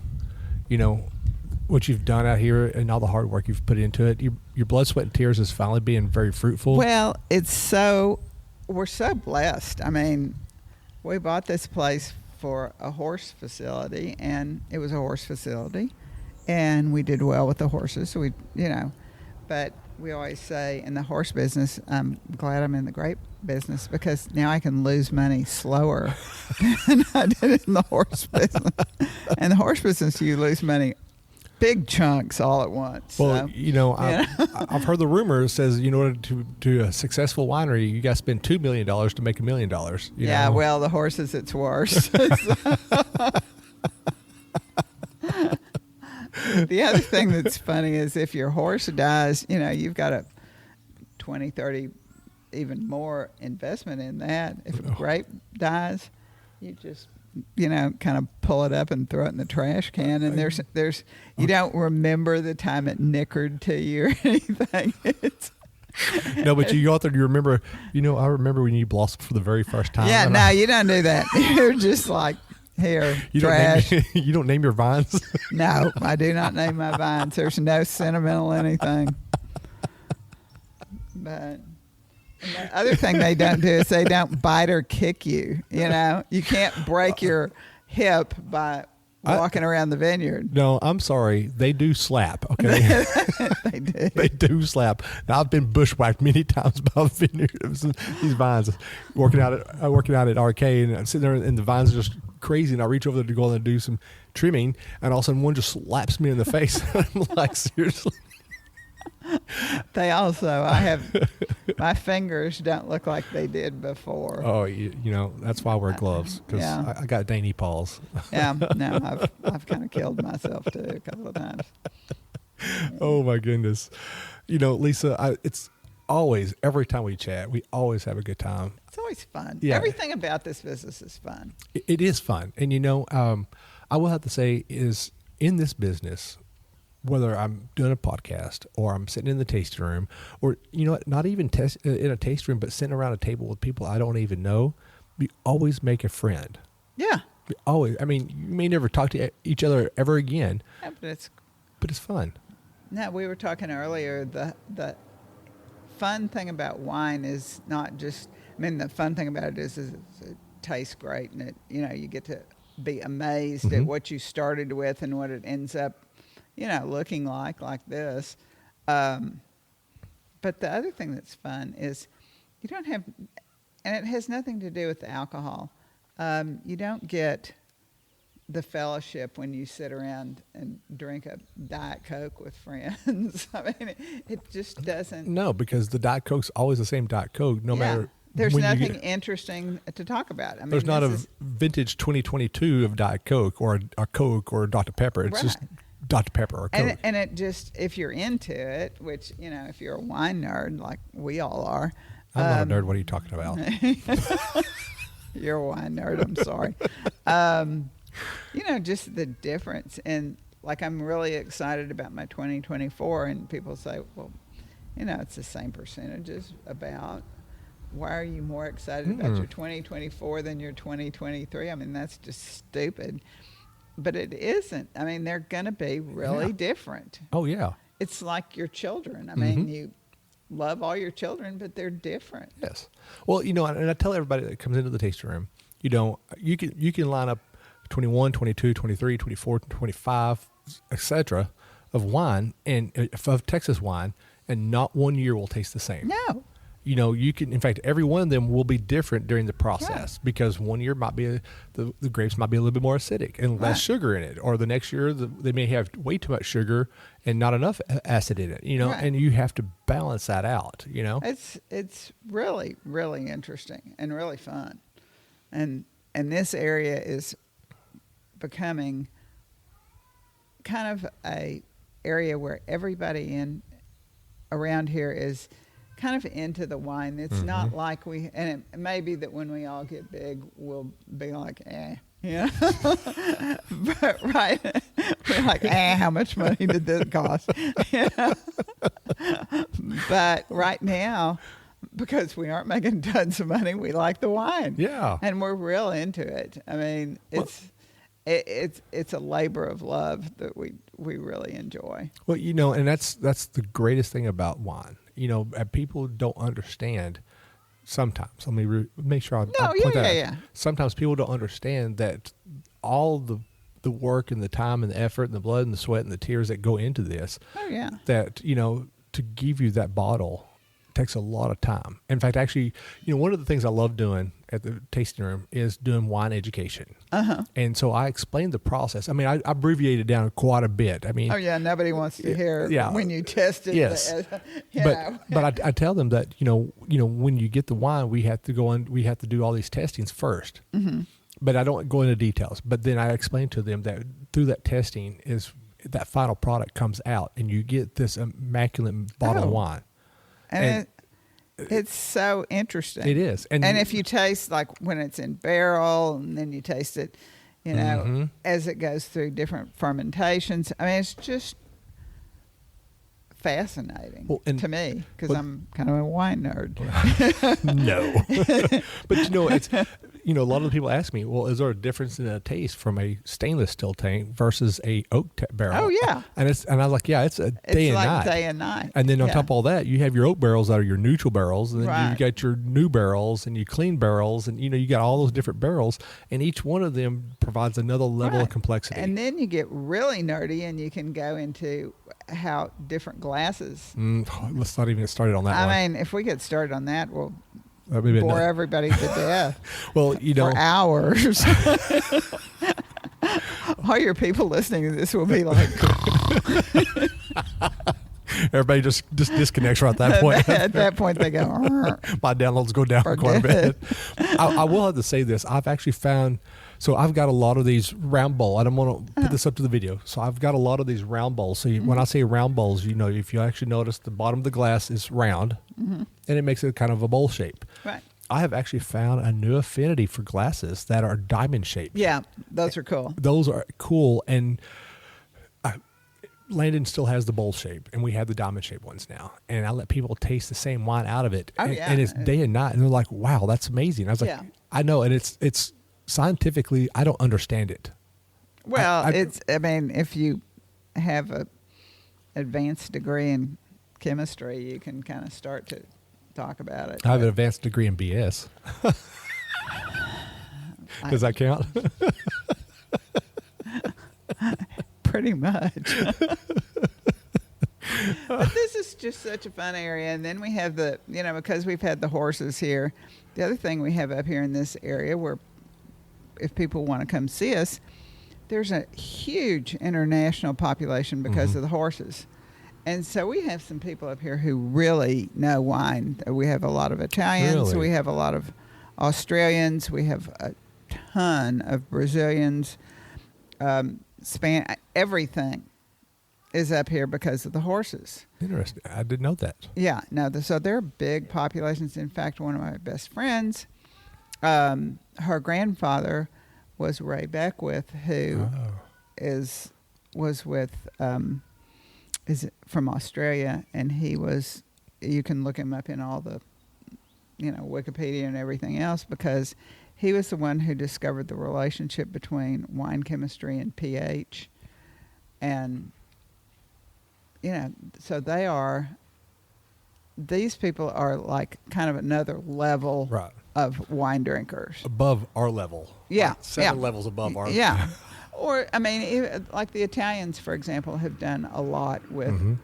What you've done out here and all the hard work you've put into it. Your blood, sweat, and tears is finally being very fruitful. Well, we're so blessed. We bought this place for a horse facility, and it was a horse facility, and we did well with the horses. So but we always say in the horse business, I'm glad I'm in the grape business because now I can lose money slower than I did in the horse business. In the horse business, you lose money big chunks all at once. Well, I've heard the rumor says in order to do a successful winery, you got to spend $2 million to make $1 million. Yeah, well, the horses, it's worse. The other thing that's funny is if your horse dies, you've got a 20, 30, even more investment in that. If a grape dies, you just kind of pull it up and throw it in the trash can. And there's you don't remember the time it nickered to you or anything. No, but you go out there and you remember, I remember when you blossomed for the very first time. Yeah, no, you don't do that. You're just like, here, trash. You don't name your vines? No, I do not name my vines. There's no sentimental anything. But the other thing they don't do is they don't bite or kick you. You can't break your hip by walking around the vineyard. No, I'm sorry. They do slap, okay? They do. They do slap. Now, I've been bushwhacked many times by the vineyard. These vines. Working out at Arcade, and I'm sitting there, and the vines are just crazy, and I reach over there to go and do some trimming, and all of a sudden one just slaps me in the face. I'm like, seriously? They also, my fingers don't look like they did before. Oh, that's why I wear gloves, because I got dainty paws. Yeah, no, I've kind of killed myself too a couple of times. Oh my goodness. Lisa, it's always, every time we chat, we always have a good time. It's always fun. Yeah. Everything about this business is fun. It is fun. And I will have to say is in this business, whether I'm doing a podcast or I'm sitting in the tasting room or, not even in a tasting room, but sitting around a table with people I don't even know, we always make a friend. Yeah. We always. I mean, you may never talk to each other ever again. Yeah, but it's fun. No, we were talking earlier, the fun thing about wine is not just, the fun thing about it is it tastes great, and you get to be amazed at what you started with and what it ends up looking like this. But the other thing that's fun is you don't have, and it has nothing to do with the alcohol. You don't get the fellowship when you sit around and drink a Diet Coke with friends. It just doesn't. No, because the Diet Coke's always the same Diet Coke, no matter. There's nothing interesting to talk about. There's not a vintage 2022 of Diet Coke or a Coke or Dr. Pepper. It's just Dr. Pepper or Coke. And it just, if you're into it, which, if you're a wine nerd like we all are. I'm not a nerd. What are you talking about? You're a wine nerd. I'm sorry. Just the difference. And like, I'm really excited about my 2024, and people say, well, it's the same percentages about. Why are you more excited about your 2024 than your 2023? That's just stupid. But it isn't. They're going to be really different. Oh, yeah. It's like your children. You love all your children, but they're different. Yes. Well, and I tell everybody that comes into the tasting room, you can line up 21, 22, 23, 24, 25, etc. of wine, and of Texas wine, and not one year will taste the same. No. You can, in fact, every one of them will be different during the process because one year might be the grapes might be a little bit more acidic and less sugar in it, or the next year they may have way too much sugar and not enough acid in it. And you have to balance that out. It's really, really interesting and really fun, and this area is becoming kind of a area where everybody around here is kind of into the wine. It's not like and it may be that when we all get big, we'll be like, but right, we're like, how much money did this cost? But right now, because we aren't making tons of money, we like the wine. Yeah. And we're real into it. It's a labor of love that we really enjoy. Well, and that's the greatest thing about wine. People don't understand sometimes. Let me make sure I point that out. Sometimes people don't understand that all the work and the time and the effort and the blood and the sweat and the tears that go into this. Oh, yeah. That, to give you that bottle takes a lot of time. In fact, actually, one of the things I love doing at the tasting room is doing wine education. And so I explained the process. I abbreviated down quite a bit. Oh yeah, nobody wants to hear when you test it. Yes, but I tell them that when you get the wine, we have to do all these testings first. But I don't go into details. But then I explain to them that through that testing is that final product comes out, and you get this immaculate bottle of wine. And It's so interesting. It is. And if you taste, like when it's in barrel and then you taste it, as it goes through different fermentations, I mean, it's just fascinating to me because I'm kind of a wine nerd. No. But it's a lot of the people ask me, well, is there a difference in the taste from a stainless steel tank versus a oak barrel? Oh yeah. And I was like, yeah, it's day and night. And then on top of all that, you have your oak barrels that are your neutral barrels, and then you got your new barrels and you clean barrels, and you got all those different barrels, and each one of them provides another level of complexity. And then you get really nerdy, and you can go into how different glasses. Let's not even get started on that. I mean, if we get started on that, we'll bore everybody to death. Well, for hours. All your people listening to this will be like, everybody just disconnects right at that point. At that point, they go, my downloads go down quite a bit. I will have to say this. I've actually found, so I've got a lot of these round bowl. I don't want to put this up to the video. So I've got a lot of these round bowls. So when I say round bowls, if you actually notice, the bottom of the glass is round, and it makes it kind of a bowl shape. Right. I have actually found a new affinity for glasses that are diamond shaped. Yeah, those are cool. Those are cool. And Landon still has the bowl shape, and we have the diamond shaped ones now. And I let people taste the same wine out of it. And it's day and night. And they're like, wow, that's amazing. I was like, I know. And it's scientifically, I don't understand it. Well, if you have a advanced degree in chemistry, you can kind of start to talk about it. I have an advanced degree in BS. Does that count? Pretty much. But this is just such a fun area. And then we have because we've had the horses here, the other thing we have up here in this area where if people want to come see us, there's a huge international population because of the horses. And so we have some people up here who really know wine. We have a lot of Italians. Really? We have a lot of Australians. We have a ton of Brazilians. Everything is up here because of the horses. Interesting. I didn't know that. Yeah. No. So they're big populations. In fact, one of my best friends, her grandfather was Ray Beckwith, who was with... is from Australia, and he was, you can look him up in all the, Wikipedia and everything else, because he was the one who discovered the relationship between wine chemistry and pH. And, so these people are like kind of another level of wine drinkers. Above our level. Yeah. Like 7 levels above our level. Yeah. Or, like the Italians, for example, have done a lot with,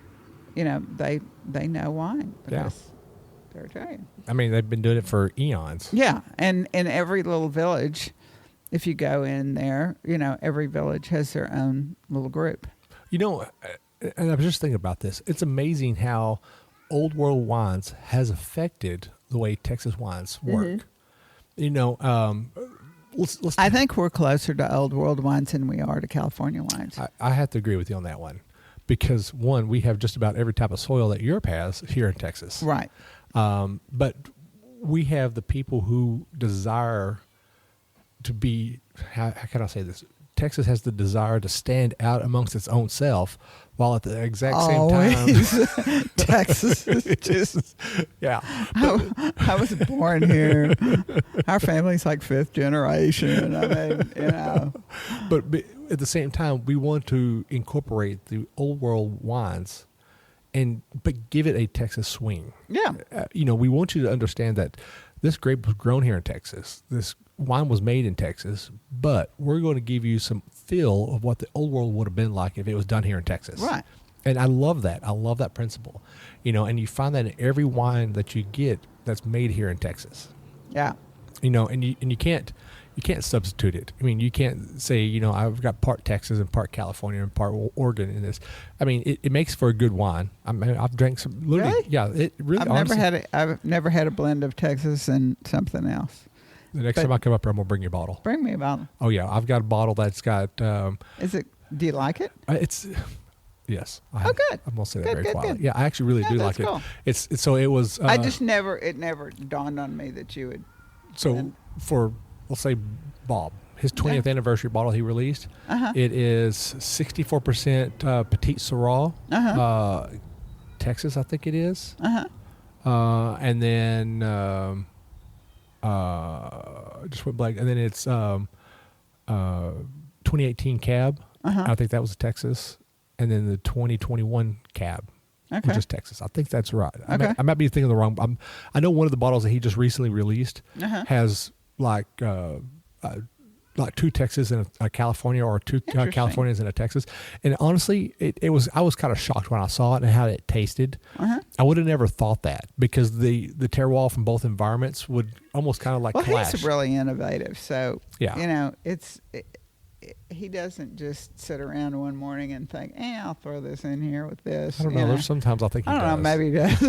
they know wine because they're Italian. They've been doing it for eons. Yeah, and in every little village, if you go in there, every village has their own little group. And I was just thinking about this. It's amazing how old world wines has affected the way Texas wines work. I think we're closer to old world wines than we are to California wines. I have to agree with you on that one because, one, we have just about every type of soil that Europe has here in Texas. Right. But we have the people who desire to be, how can I say this? Texas has the desire to stand out amongst its own self, while at the exact same time, Texas is just I was born here. Our family's like 5th generation. But at the same time, we want to incorporate the old world wines, but give it a Texas swing. Yeah, we want you to understand that this grape was grown here in Texas. This wine was made in Texas, but we're going to give you some feel of what the old world would have been like if it was done here in Texas. Right. And I love that. I love that principle. And you find that in every wine that you get that's made here in Texas. Yeah. And you can't substitute it. You can't say, I've got part Texas and part California and part Oregon in this. It makes for a good wine. I've drank some. Really? Yeah. It really. I've never had a blend of Texas and something else. The next time I come up here, I'm gonna bring you a bottle. Bring me a bottle. Oh yeah, I've got a bottle that's got. Do you like it? Yes. Oh, good. I'm gonna say that Good, very good, quietly. good. Yeah, I actually really Yeah, do that's like cool. it. It's so it was. It never dawned on me that you would. So for, let's say, Bob, his 20th Yeah. anniversary bottle he released, Uh-huh. it is 64% Petite Syrah, Uh-huh. Texas, I think it is. Uh-huh. And then just went blank. And then it's 2018 Cab. Uh-huh. I think that was Texas. And then the 2021 Cab, Okay. which is Texas. I think that's right. Okay. I might be thinking the wrong. I know one of the bottles that he just recently released Uh-huh. has like 2 Texas and a California, or 2 Interesting. Californias and a Texas. And honestly, I was kind of shocked when I saw it and how it tasted. Uh-huh. I would have never thought that, because the terroir from both environments would almost kind of like Well, clash. he's really innovative. So, Yeah. he doesn't just sit around one morning and think, I'll throw this in here with this. I don't know. There's sometimes I think he I don't does. know, maybe he does.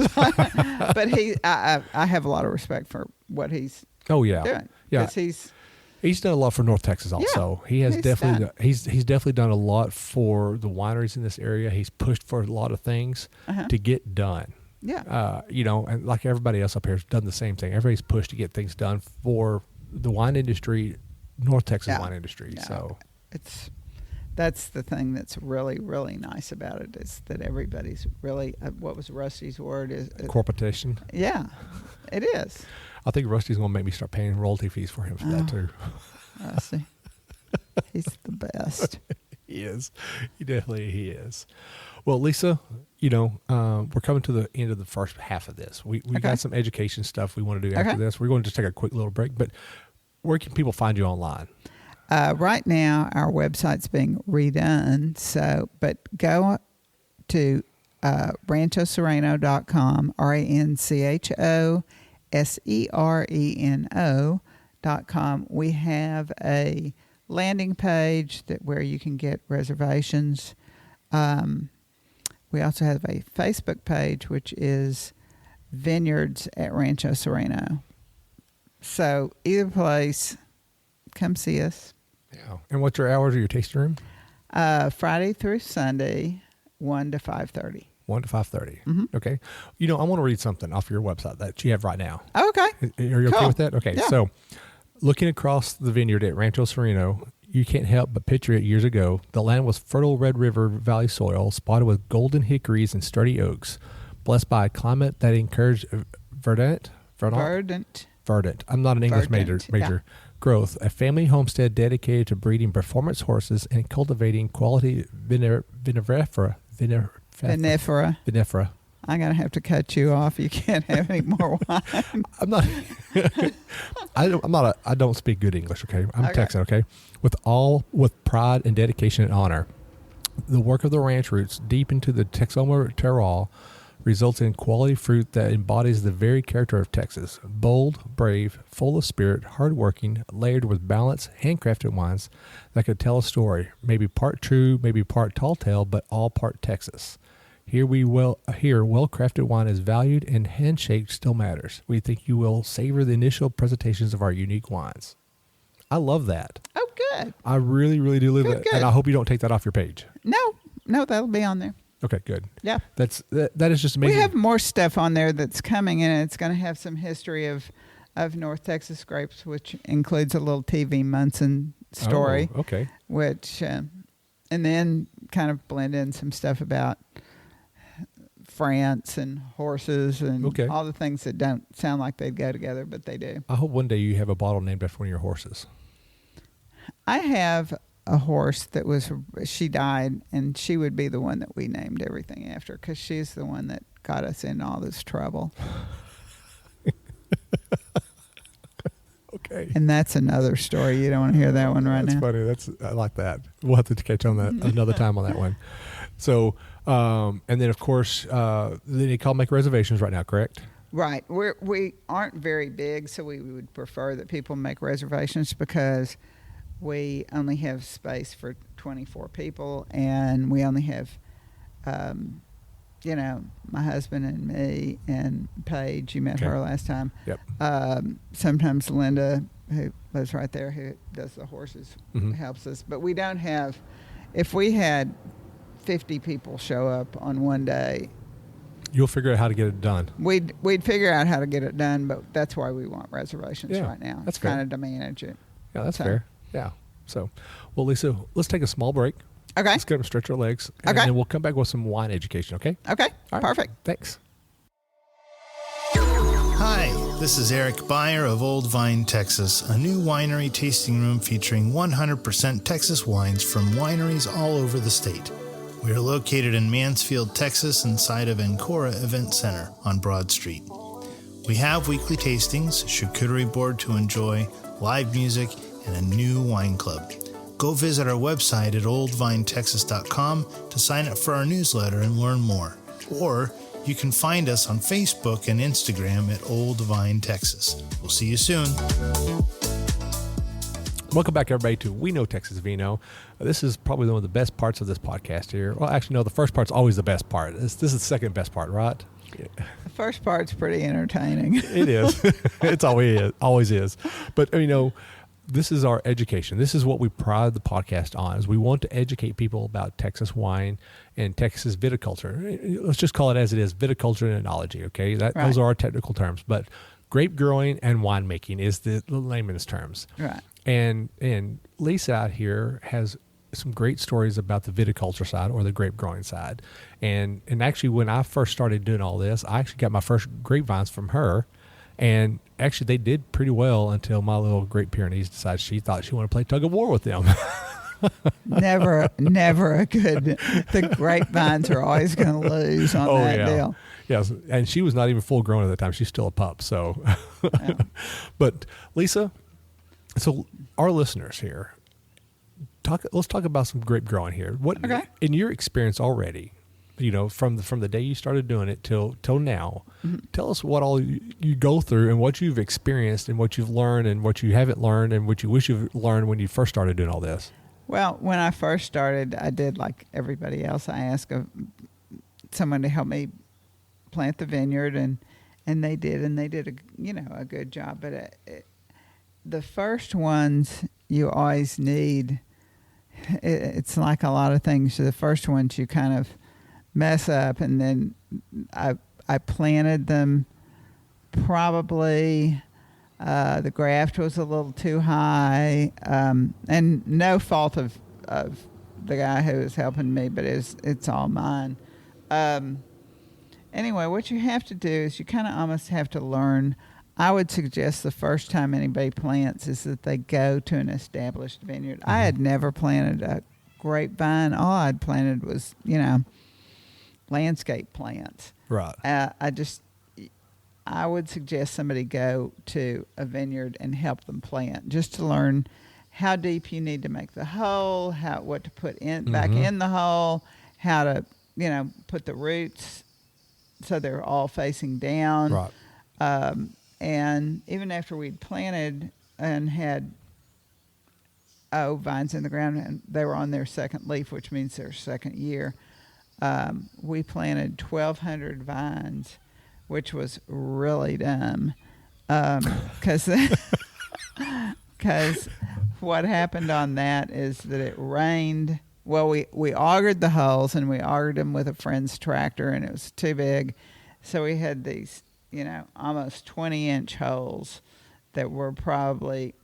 But I have a lot of respect for what he's Oh yeah. doing. Yeah. 'Cause He's done a lot for North Texas also. He has he's definitely done. he's definitely done a lot for the wineries in this area. He's pushed for a lot of things Uh-huh. to get done. Yeah. And like everybody else up here has done the same thing. Everybody's pushed to get things done for the wine industry, North Texas Yeah. wine industry. No. So That's the thing that's really, really nice about it, is that everybody's really, what was Rusty's word? corporation. Yeah, it is. I think Rusty's going to make me start paying royalty fees for him for that too. Rusty. He's the best. He is. He is. Well, Lisa, we're coming to the end of the first half of this. We Okay. got some education stuff we want to do after Okay. this. We're going to just take a quick little break, but where can people find you online? Right now, our website's being redone. But go to ranchosereno.com, ranchosereno.com. We have a landing page where you can get reservations. We also have a Facebook page, which is Vineyards at Rancho Sereno. So either place, come see us. Yeah. And what's your hours of your tasting room? Friday through Sunday, 1 to 5:30. 1 to 5:30. Mm-hmm. Okay. I want to read something off your website that you have right now. Okay. Are you okay Cool. with that? Okay. Yeah. So looking across the vineyard at Rancho Sereno, you can't help but picture it years ago. The land was fertile Red River Valley soil, spotted with golden hickories and sturdy oaks, blessed by a climate that encouraged verdant. I'm not an English major. Yeah. Growth, a family homestead dedicated to breeding performance horses and cultivating quality vinifera. I'm going to have to cut you off. You can't have any more wine. I'm not. I don't speak good English. Okay, I'm Okay. Texan. Okay, with pride and dedication and honor, the work of the ranch roots deep into the Texoma terroir results in quality fruit that embodies the very character of Texas: bold, brave, full of spirit, hardworking, layered with balanced, handcrafted wines that could tell a story. Maybe part true, maybe part tall tale, but all part Texas. Here well-crafted wine is valued, and handshake still matters. We think you will savor the initial presentations of our unique wines. I love that. Oh, good. I really, really do love that, Good. and I hope you don't take that off your page. No, that'll be on there. Okay, good. Yeah. That is just amazing. We have more stuff on there that's coming, and it's going to have some history of North Texas grapes, which includes a little TV Munson story. Oh, okay. Which, and then kind of blend in some stuff about France and horses and all the things that don't sound like they'd go together, but they do. I hope one day you have a bottle named after one of your horses. I have a horse she died, and she would be the one that we named everything after, because she's the one that got us in all this trouble. Okay. And that's another story. You don't want to hear that one right now. That's funny. I like that. We'll have to catch on that another time on that one. So, and then of course, then you call make reservations right now, correct? Right. We aren't very big, so we would prefer that people make reservations, because we only have space for 24 people, and we only have, my husband and me and Paige. You met her last time. Yep. Sometimes Linda, who lives right there, who does the horses, Mm-hmm. helps us. But we don't have, if we had 50 people show up on one day, You'll figure out how to get it done. we'd figure out how to get it done, but that's why we want reservations Yeah, right now. that's It's kind fair. of to manage it. Yeah, that's So- fair. Yeah. So, well, Lisa, let's take a small break. Okay. Let's get up and stretch our legs. And Okay. then we'll come back with some wine education, okay? Okay. All right. Perfect. Thanks. Hi, this is Eric Beyer of Old Vine, Texas, a new winery tasting room featuring 100% Texas wines from wineries all over the state. We are located in Mansfield, Texas, inside of Ancora Event Center on Broad Street. We have weekly tastings, charcuterie board to enjoy, live music, and a new wine club. Go visit our website at oldvinetexas.com to sign up for our newsletter and learn more. Or you can find us on Facebook and Instagram at Old Vine, Texas. We'll see you soon. Welcome back, everybody, to We Know Texas Vino. This is probably one of the best parts of this podcast here. Well, actually, no, the first part's always the best part. This is the second best part, right? The first part's pretty entertaining. It is. It's always is. But, this is our education. This is what we pride the podcast on, is we want to educate people about Texas wine and Texas viticulture. Let's just call it as it is, viticulture and enology, okay? Right. Those are our technical terms. But grape growing and winemaking is the layman's terms. Right. And Lisa out here has some great stories about the viticulture side or the grape growing side. And actually, when I first started doing all this, I actually got my first grapevines from her. And actually, they did pretty well until my little Great Pyrenees decided she thought she wanted to play tug of war with them. Never a good. The grapevines are always going to lose on that deal. Yes, and she was not even full grown at the time. She's still a pup. So, Yeah. But Lisa, so our listeners here, let's talk about some grape growing here. What Okay. in your experience already, from the day you started doing it till now, tell us what all you go through and what you've experienced and what you've learned and what you haven't learned and what you wish you've learned when you first started doing all this. Well, when I first started, I did like everybody else. I asked someone to help me plant the vineyard, and they did a good job. But the first ones you always need. It's like a lot of things. The first ones you kind of mess up, and then I planted them probably. The graft was a little too high, and no fault of the guy who was helping me, but it's all mine. Anyway, what you have to do is you kind of almost have to learn. I would suggest the first time anybody plants is that they go to an established vineyard. I had never planted a grapevine. All I'd planted was, landscape plants. Right. I would suggest somebody go to a vineyard and help them plant, just to learn how deep you need to make the hole, what to put in back in the hole, how to put the roots so they're all facing down. Right. And even after we'd planted and had vines in the ground, and they were on their second leaf, which means their second year, we planted 1,200 vines, which was really dumb, because what happened on that is that it rained. Well, we augered the holes, and we augered them with a friend's tractor, and it was too big, so we had these almost 20-inch holes that were probably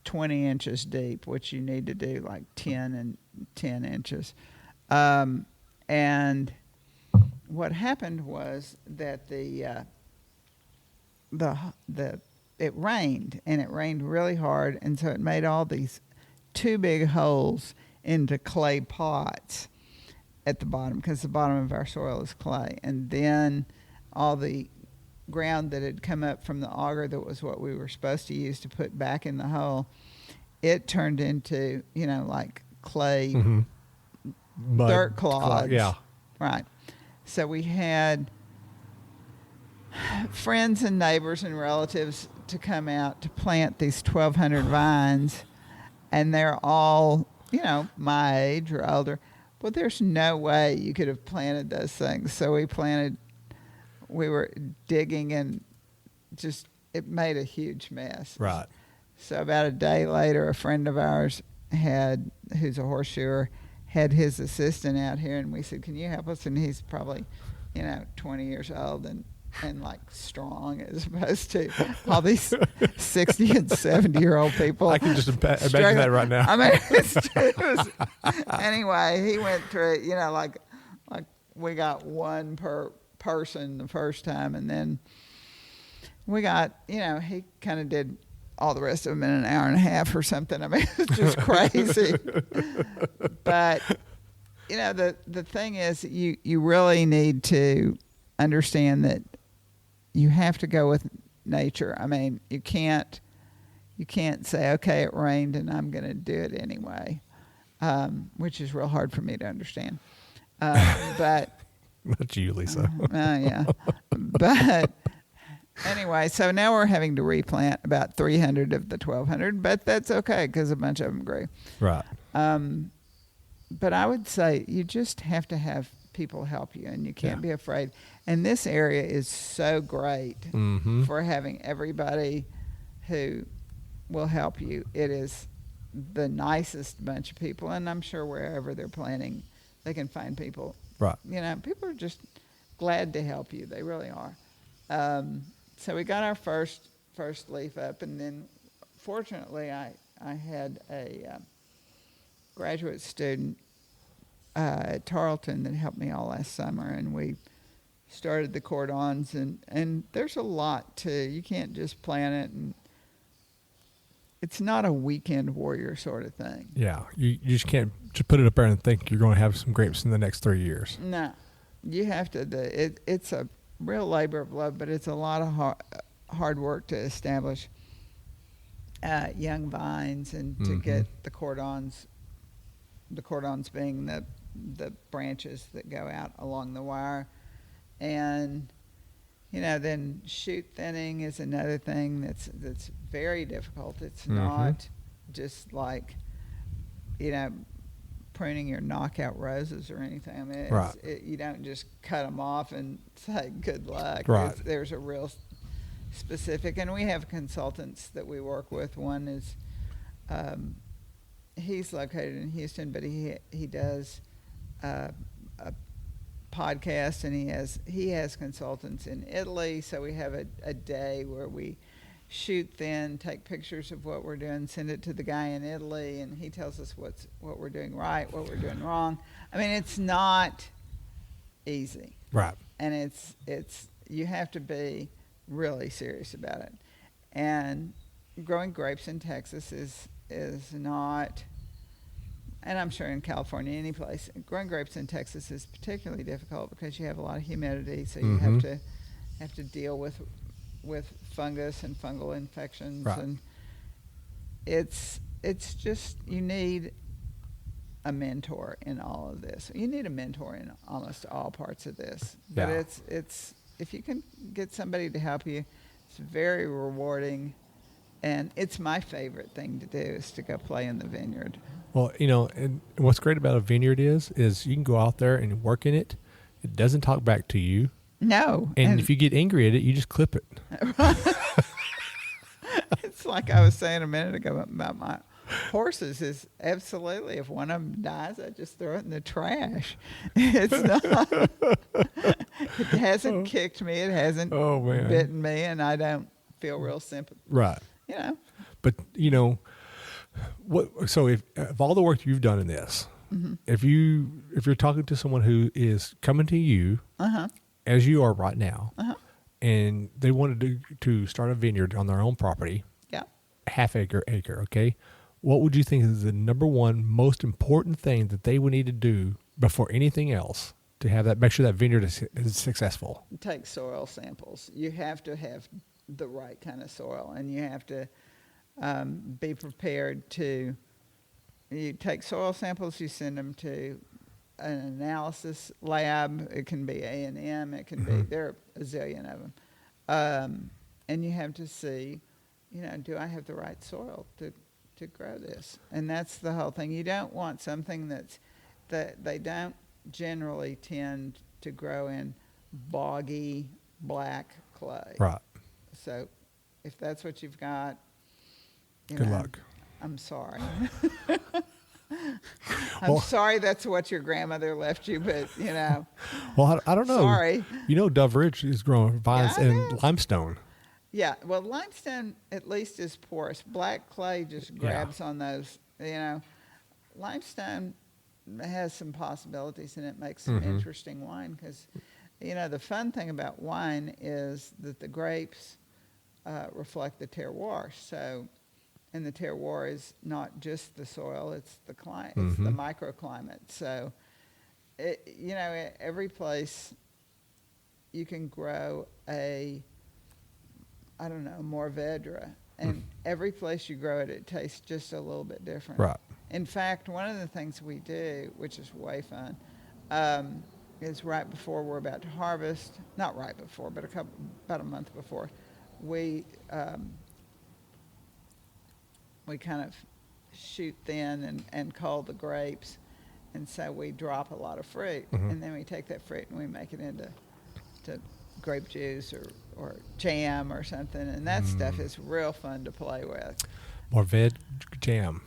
20 inches deep, which you need to do like 10 inches. And what happened was that it rained, and it rained really hard, and so it made all these two big holes into clay pots at the bottom, because the bottom of our soil is clay. And then all the ground that had come up from the auger, that was what we were supposed to use to put back in the hole, it turned into like clay dirt clods. Yeah. Right. So we had friends and neighbors and relatives to come out to plant these 1,200 vines, and they're all my age or older. Well, there's no way you could have planted those things. So we were digging, and just it made a huge mess. Right. So about a day later, a friend of ours who's a horseshoer, had his assistant out here, and we said, "Can you help us?" And he's probably, 20 years old and like strong, as opposed to all these 60 and 70-year-old people. I can just imagine that right now. I mean, anyway, he went through it, like we got one per person the first time, and then we got, he kind of did all the rest of them in an hour and a half or something. I mean, it's just crazy. But, the thing is, you really need to understand that you have to go with nature. I mean, you can't say, okay, it rained and I'm going to do it anyway, which is real hard for me to understand. But not you, Lisa. Yeah. But anyway, so now we're having to replant about 300 of the 1,200, but that's okay because a bunch of them grew. Right. But I would say you just have to have people help you, and you can't be afraid. And this area is so great for having everybody who will help you. It is the nicest bunch of people, and I'm sure wherever they're planting, they can find people. Right. People are just glad to help you. They really are. So we got our first leaf up, and then fortunately I had a graduate student at Tarleton that helped me all last summer, and we started the cordons, and there's a lot to, you can't just plant it, and it's not a weekend warrior sort of thing. Yeah, you just can't just put it up there and think you're going to have some grapes in the next 3 years. No, you have to. It's a real labor of love, but it's a lot of hard work to establish young vines and to get the cordons. The cordons being the branches that go out along the wire, and then shoot thinning is another thing that's very difficult. It's not just like pruning your knockout roses or anything. I mean, you don't just cut them off and say good luck. Right. There's a real specific, and we have consultants that we work with. One is he's located in Houston, but he does a podcast, and he has consultants in Italy. So we have a day where we shoot thin, take pictures of what we're doing, send it to the guy in Italy, and he tells us what we're doing right, what we're doing wrong. I mean, it's not easy, right? And it's you have to be really serious about it. And growing grapes in Texas is not, and I'm sure in California, any place, growing grapes in Texas is particularly difficult because you have a lot of humidity, so you have to deal with fungus and fungal infections, right. And it's just, you need a mentor in all of this. You need a mentor in almost all parts of this, but it's if you can get somebody to help you, it's very rewarding. And it's my favorite thing to do is to go play in the vineyard. Well, and what's great about a vineyard is you can go out there and work in it. It doesn't talk back to you. No. And if you get angry at it, you just clip it. It's like I was saying a minute ago about my horses is absolutely, if one of them dies, I just throw it in the trash. It's not, it hasn't kicked me. It hasn't bitten me, and I don't feel real sympathy. Right. But what? So if all the work you've done in this, if you're talking to someone who is coming to you as you are right now, and they wanted to start a vineyard on their own property, half acre, okay, what would you think is the number one most important thing that they would need to do before anything else to have that, make sure that vineyard is successful? Take soil samples. You have to have the right kind of soil, and you have to be prepared to, you take soil samples, you send them to an analysis lab. It can be A&M, it can be, there are a zillion of them. And you have to see, do I have the right soil to grow this? And that's the whole thing. You don't want something that they don't generally tend to grow in boggy black clay. Right. So if that's what you've got, good luck. I'm sorry. I'm sorry that's what your grandmother left you, but Well, I don't know. Sorry. Dove Ridge is growing vines Yeah, I in know. limestone. Yeah, well, limestone at least is porous. Black clay just grabs on those. Limestone has some possibilities, and it makes some interesting wine because, the fun thing about wine is that the grapes reflect the terroir. So, and the terroir is not just the soil; it's the climate, it's the microclimate. So, every place you can grow Mourvedre, and every place you grow it, it tastes just a little bit different. Right. In fact, one of the things we do, which is way fun, is right before we're about to harvest, not right before, but about a month before, we kind of shoot thin and cull the grapes, and so we drop a lot of fruit, and then we take that fruit and we make it into grape juice or jam or something, and that stuff is real fun to play with. Mourvedre jam.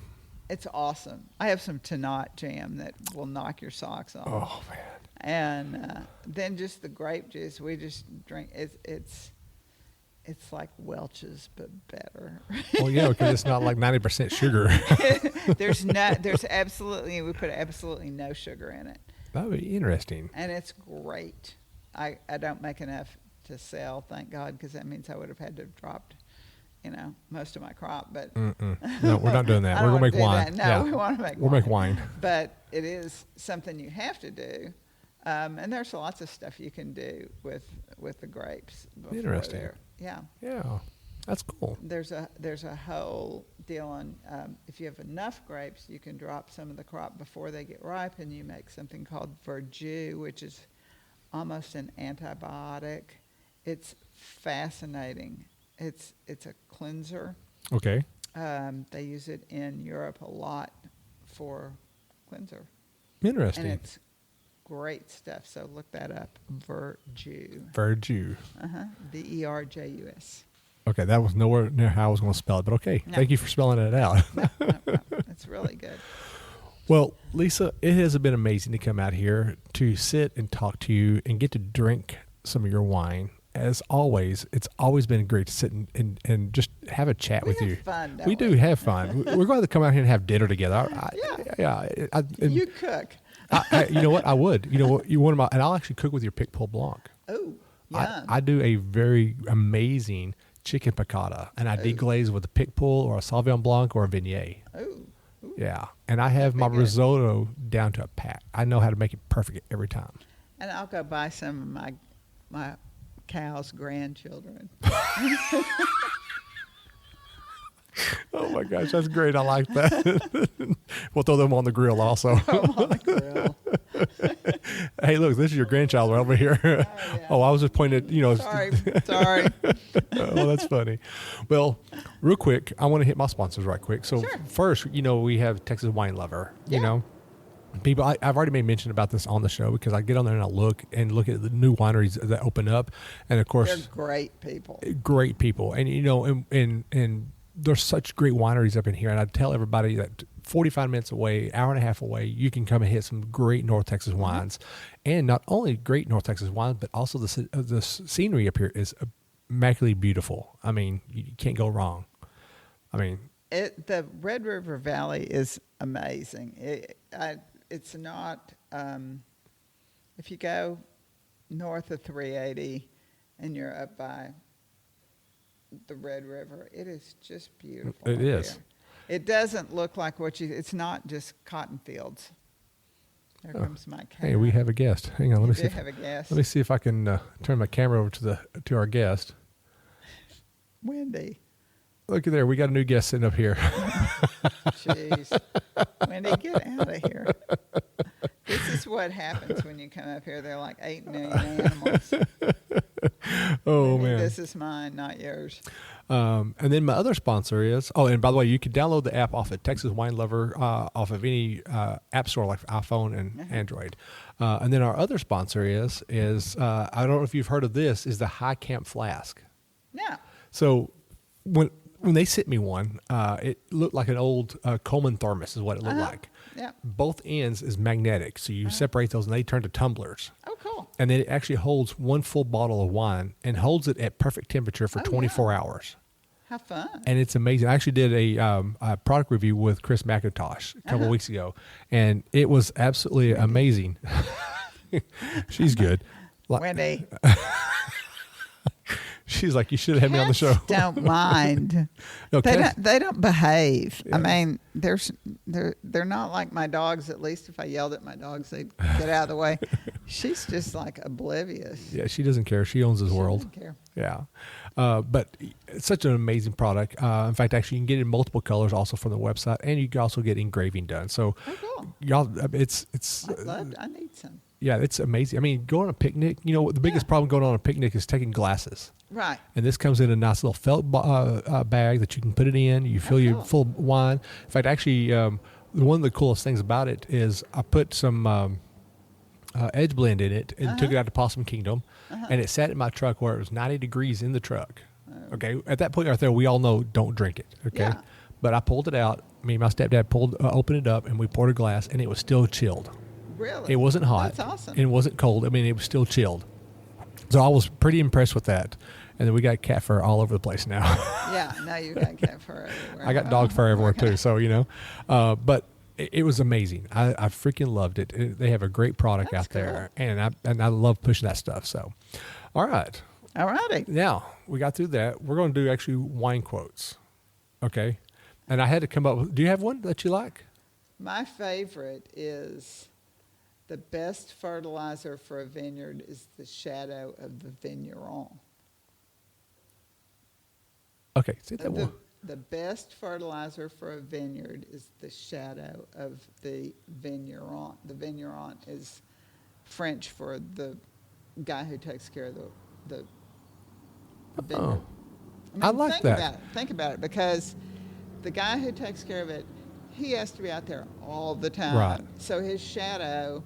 It's awesome. I have some Tannat jam that will knock your socks off. Oh man! And then just the grape juice, we just drink. It's like Welch's but better. Well, yeah, because it's not like 90% sugar. We put absolutely no sugar in it. That would be interesting. And it's great. I don't make enough to sell, thank God, because that means I would have had to have dropped, most of my crop. But no, we're not doing that. We're gonna make wine. That. No, we want to make. We'll make wine. But it is something you have to do, and there's lots of stuff you can do with the grapes. Interesting. Yeah. Yeah, that's cool. There's a whole deal on if you have enough grapes, you can drop some of the crop before they get ripe, and you make something called verjus, which is almost an antibiotic. It's fascinating. It's a cleanser. Okay. They use it in Europe a lot for cleanser. Interesting. And it's great stuff. So look that up. Verjus. Verjus. Verjus. Okay, that was nowhere near how I was going to spell it, but okay. No. Thank you for spelling it out. No. It's really good. Well, Lisa, it has been amazing to come out here to sit and talk to you and get to drink some of your wine. As always, it's always been great to sit and just have a chat with you. Fun, we do have fun. We're going to come out here and have dinner together. You cook. You know what? I would. You know what? And I'll actually cook with your Pic Pol Blanc. Oh, yeah. I do a very amazing chicken piccata, and I deglaze with a Pic Pol or a Sauvignon Blanc or a Viognier. Oh. Yeah, and I have my risotto down to a pat. I know how to make it perfect every time. And I'll go buy some of my cow's grandchildren. Oh my gosh, that's great! I like that. We'll throw them on the grill also. On the grill. Hey, look, this is your grandchild right over here. Yeah. Oh, I was just pointing at, Sorry. Oh, that's funny. Well, real quick, I want to hit my sponsors right quick. So Sure. First, we have Texas Wine Lover. Yeah. People, I've already made mention about this on the show because I get on there and I look at the new wineries that open up, and of course, They're great people. Great people, and and there's such great wineries up in here, and I tell everybody that 45 minutes away, hour and a half away, you can come and hit some great North Texas wines, and not only great North Texas wines, but also the scenery up here is immaculately beautiful. I mean, you can't go wrong. I mean, The Red River Valley is amazing. It's not if you go north of 380 and you're up by the Red River, it is just beautiful. It is. There. It doesn't look like it's not just cotton fields. There comes my cat. Hey, we have a guest. Hang on, let me see. Have a guest. Let me see if I can turn my camera over to our guest. Wendy. Look at there, we got a new guest sitting up here. Jeez. Wendy, get out of here. This is what happens when you come up here. There are like 8 million animals. Oh, Wendy, man. This is mine, not yours. And then my other sponsor is, and by the way, you can download the app off of Texas Wine Lover, off of any app store like iPhone and Android. And then our other sponsor is I don't know if you've heard of this, is the High Camp Flask. Yeah. So when when they sent me one, it looked like an old Coleman thermos is what it looked like. Yeah. Both ends is magnetic, so you separate those and they turn to tumblers. Oh, cool. And then it actually holds one full bottle of wine and holds it at perfect temperature for 24 hours. How fun. And it's amazing. I actually did a product review with Chris McIntosh a couple of weeks ago, and it was absolutely amazing. She's good. Wendy. She's like, you should have had me on the show. Don't mind. No, they don't behave. Yeah. I mean, they're not like my dogs. At least if I yelled at my dogs, they'd get out of the way. She's just like oblivious. Yeah, she doesn't care. She owns this world. Doesn't care. Yeah. But it's such an amazing product. In fact, actually, you can get it in multiple colors also from the website, and you can also get engraving done. So, cool. y'all, it's. I need some. Yeah, it's amazing. I mean, going on a picnic, the biggest problem going on a picnic is taking glasses. Right. And this comes in a nice little felt bag that you can put it in. You fill your full wine. In fact, actually, one of the coolest things about it is I put some edge blend in it and took it out to Possum Kingdom, and it sat in my truck where it was 90 degrees in the truck. Okay, at that point right there, we all know don't drink it. Okay, Yeah. but I pulled it out. Me and my stepdad opened it up, and we poured a glass, and it was still chilled. Really? It wasn't hot. That's awesome. And it wasn't cold. I mean, it was still chilled. So I was pretty impressed with that. And then we got cat fur all over the place now. Yeah, now you got cat fur everywhere. I got dog fur everywhere too. So, but it was amazing. I freaking loved it. They have a great product That's out there. And I love pushing that stuff. So, all right. All righty. Now, we got through that. We're going to do actually wine quotes. Okay. And I had to come up with, do you have one that you like? My favorite is the best fertilizer for a vineyard is the shadow of the vigneron. Okay. Say that one. The best fertilizer for a vineyard is the shadow of the vigneron. The vigneron is French for the guy who takes care of the vineyard. Oh. I mean, I like that. Think about it, because the guy who takes care of it, he has to be out there all the time. Right. So his shadow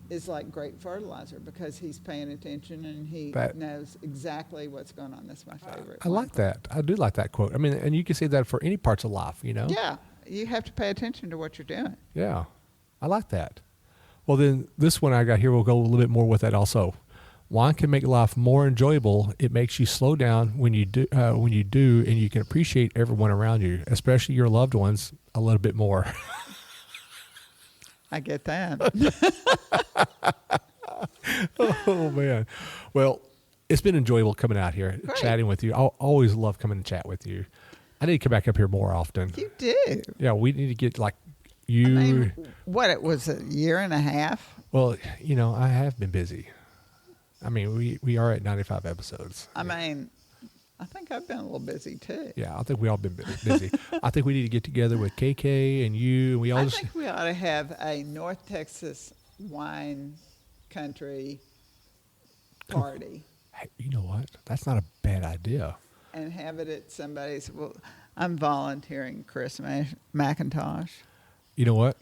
is like great fertilizer because he's paying attention and he knows exactly what's going on. That's my favorite. I like that. I do like that quote. I mean, and you can say that for any parts of life, Yeah. You have to pay attention to what you're doing. Yeah. I like that. Well, then this one I got here, we'll go a little bit more with that also. Wine can make life more enjoyable. It makes you slow down when you do, and you can appreciate everyone around you, especially your loved ones, a little bit more. I get that. Oh, man. Well, it's been enjoyable coming out here, Great. chatting with you. I always love coming and chat with you. I need to come back up here more often. You do. Yeah, we need to get like you. I mean, what, it was a year and a half? Well, I have been busy. I mean, we are at 95 episodes. I mean, I think I've been a little busy too. Yeah, I think we all been busy. I think we need to get together with KK and you. And we all I think we ought to have a North Texas wine country party. Hey, you know what? That's not a bad idea. And have it at somebody's. Well, I'm volunteering Chris McIntosh. You know what?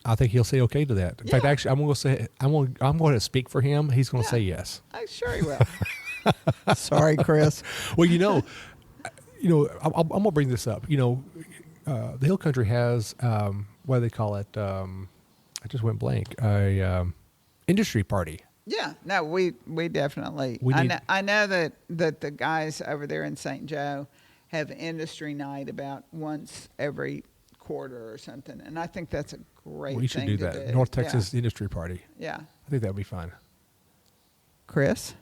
I think he'll say okay to that. In fact, actually, I'm going to speak for him. He's going to say yes. I'm sure he will. Sorry, Chris. Well, I'm going to bring this up. The Hill Country has what do they call it? I just went blank. A industry party. Yeah, no, we definitely. I know that the guys over there in St. Joe have industry night about once every quarter or something, and I think that's a great thing. We should do that. North Texas industry party. Yeah, I think that would be fun. Chris.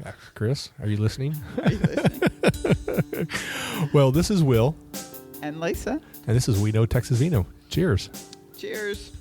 Yeah, Chris, are you listening? Are you listening? Well, this is Will and Lisa, and this is We Know Texasino. Cheers. Cheers.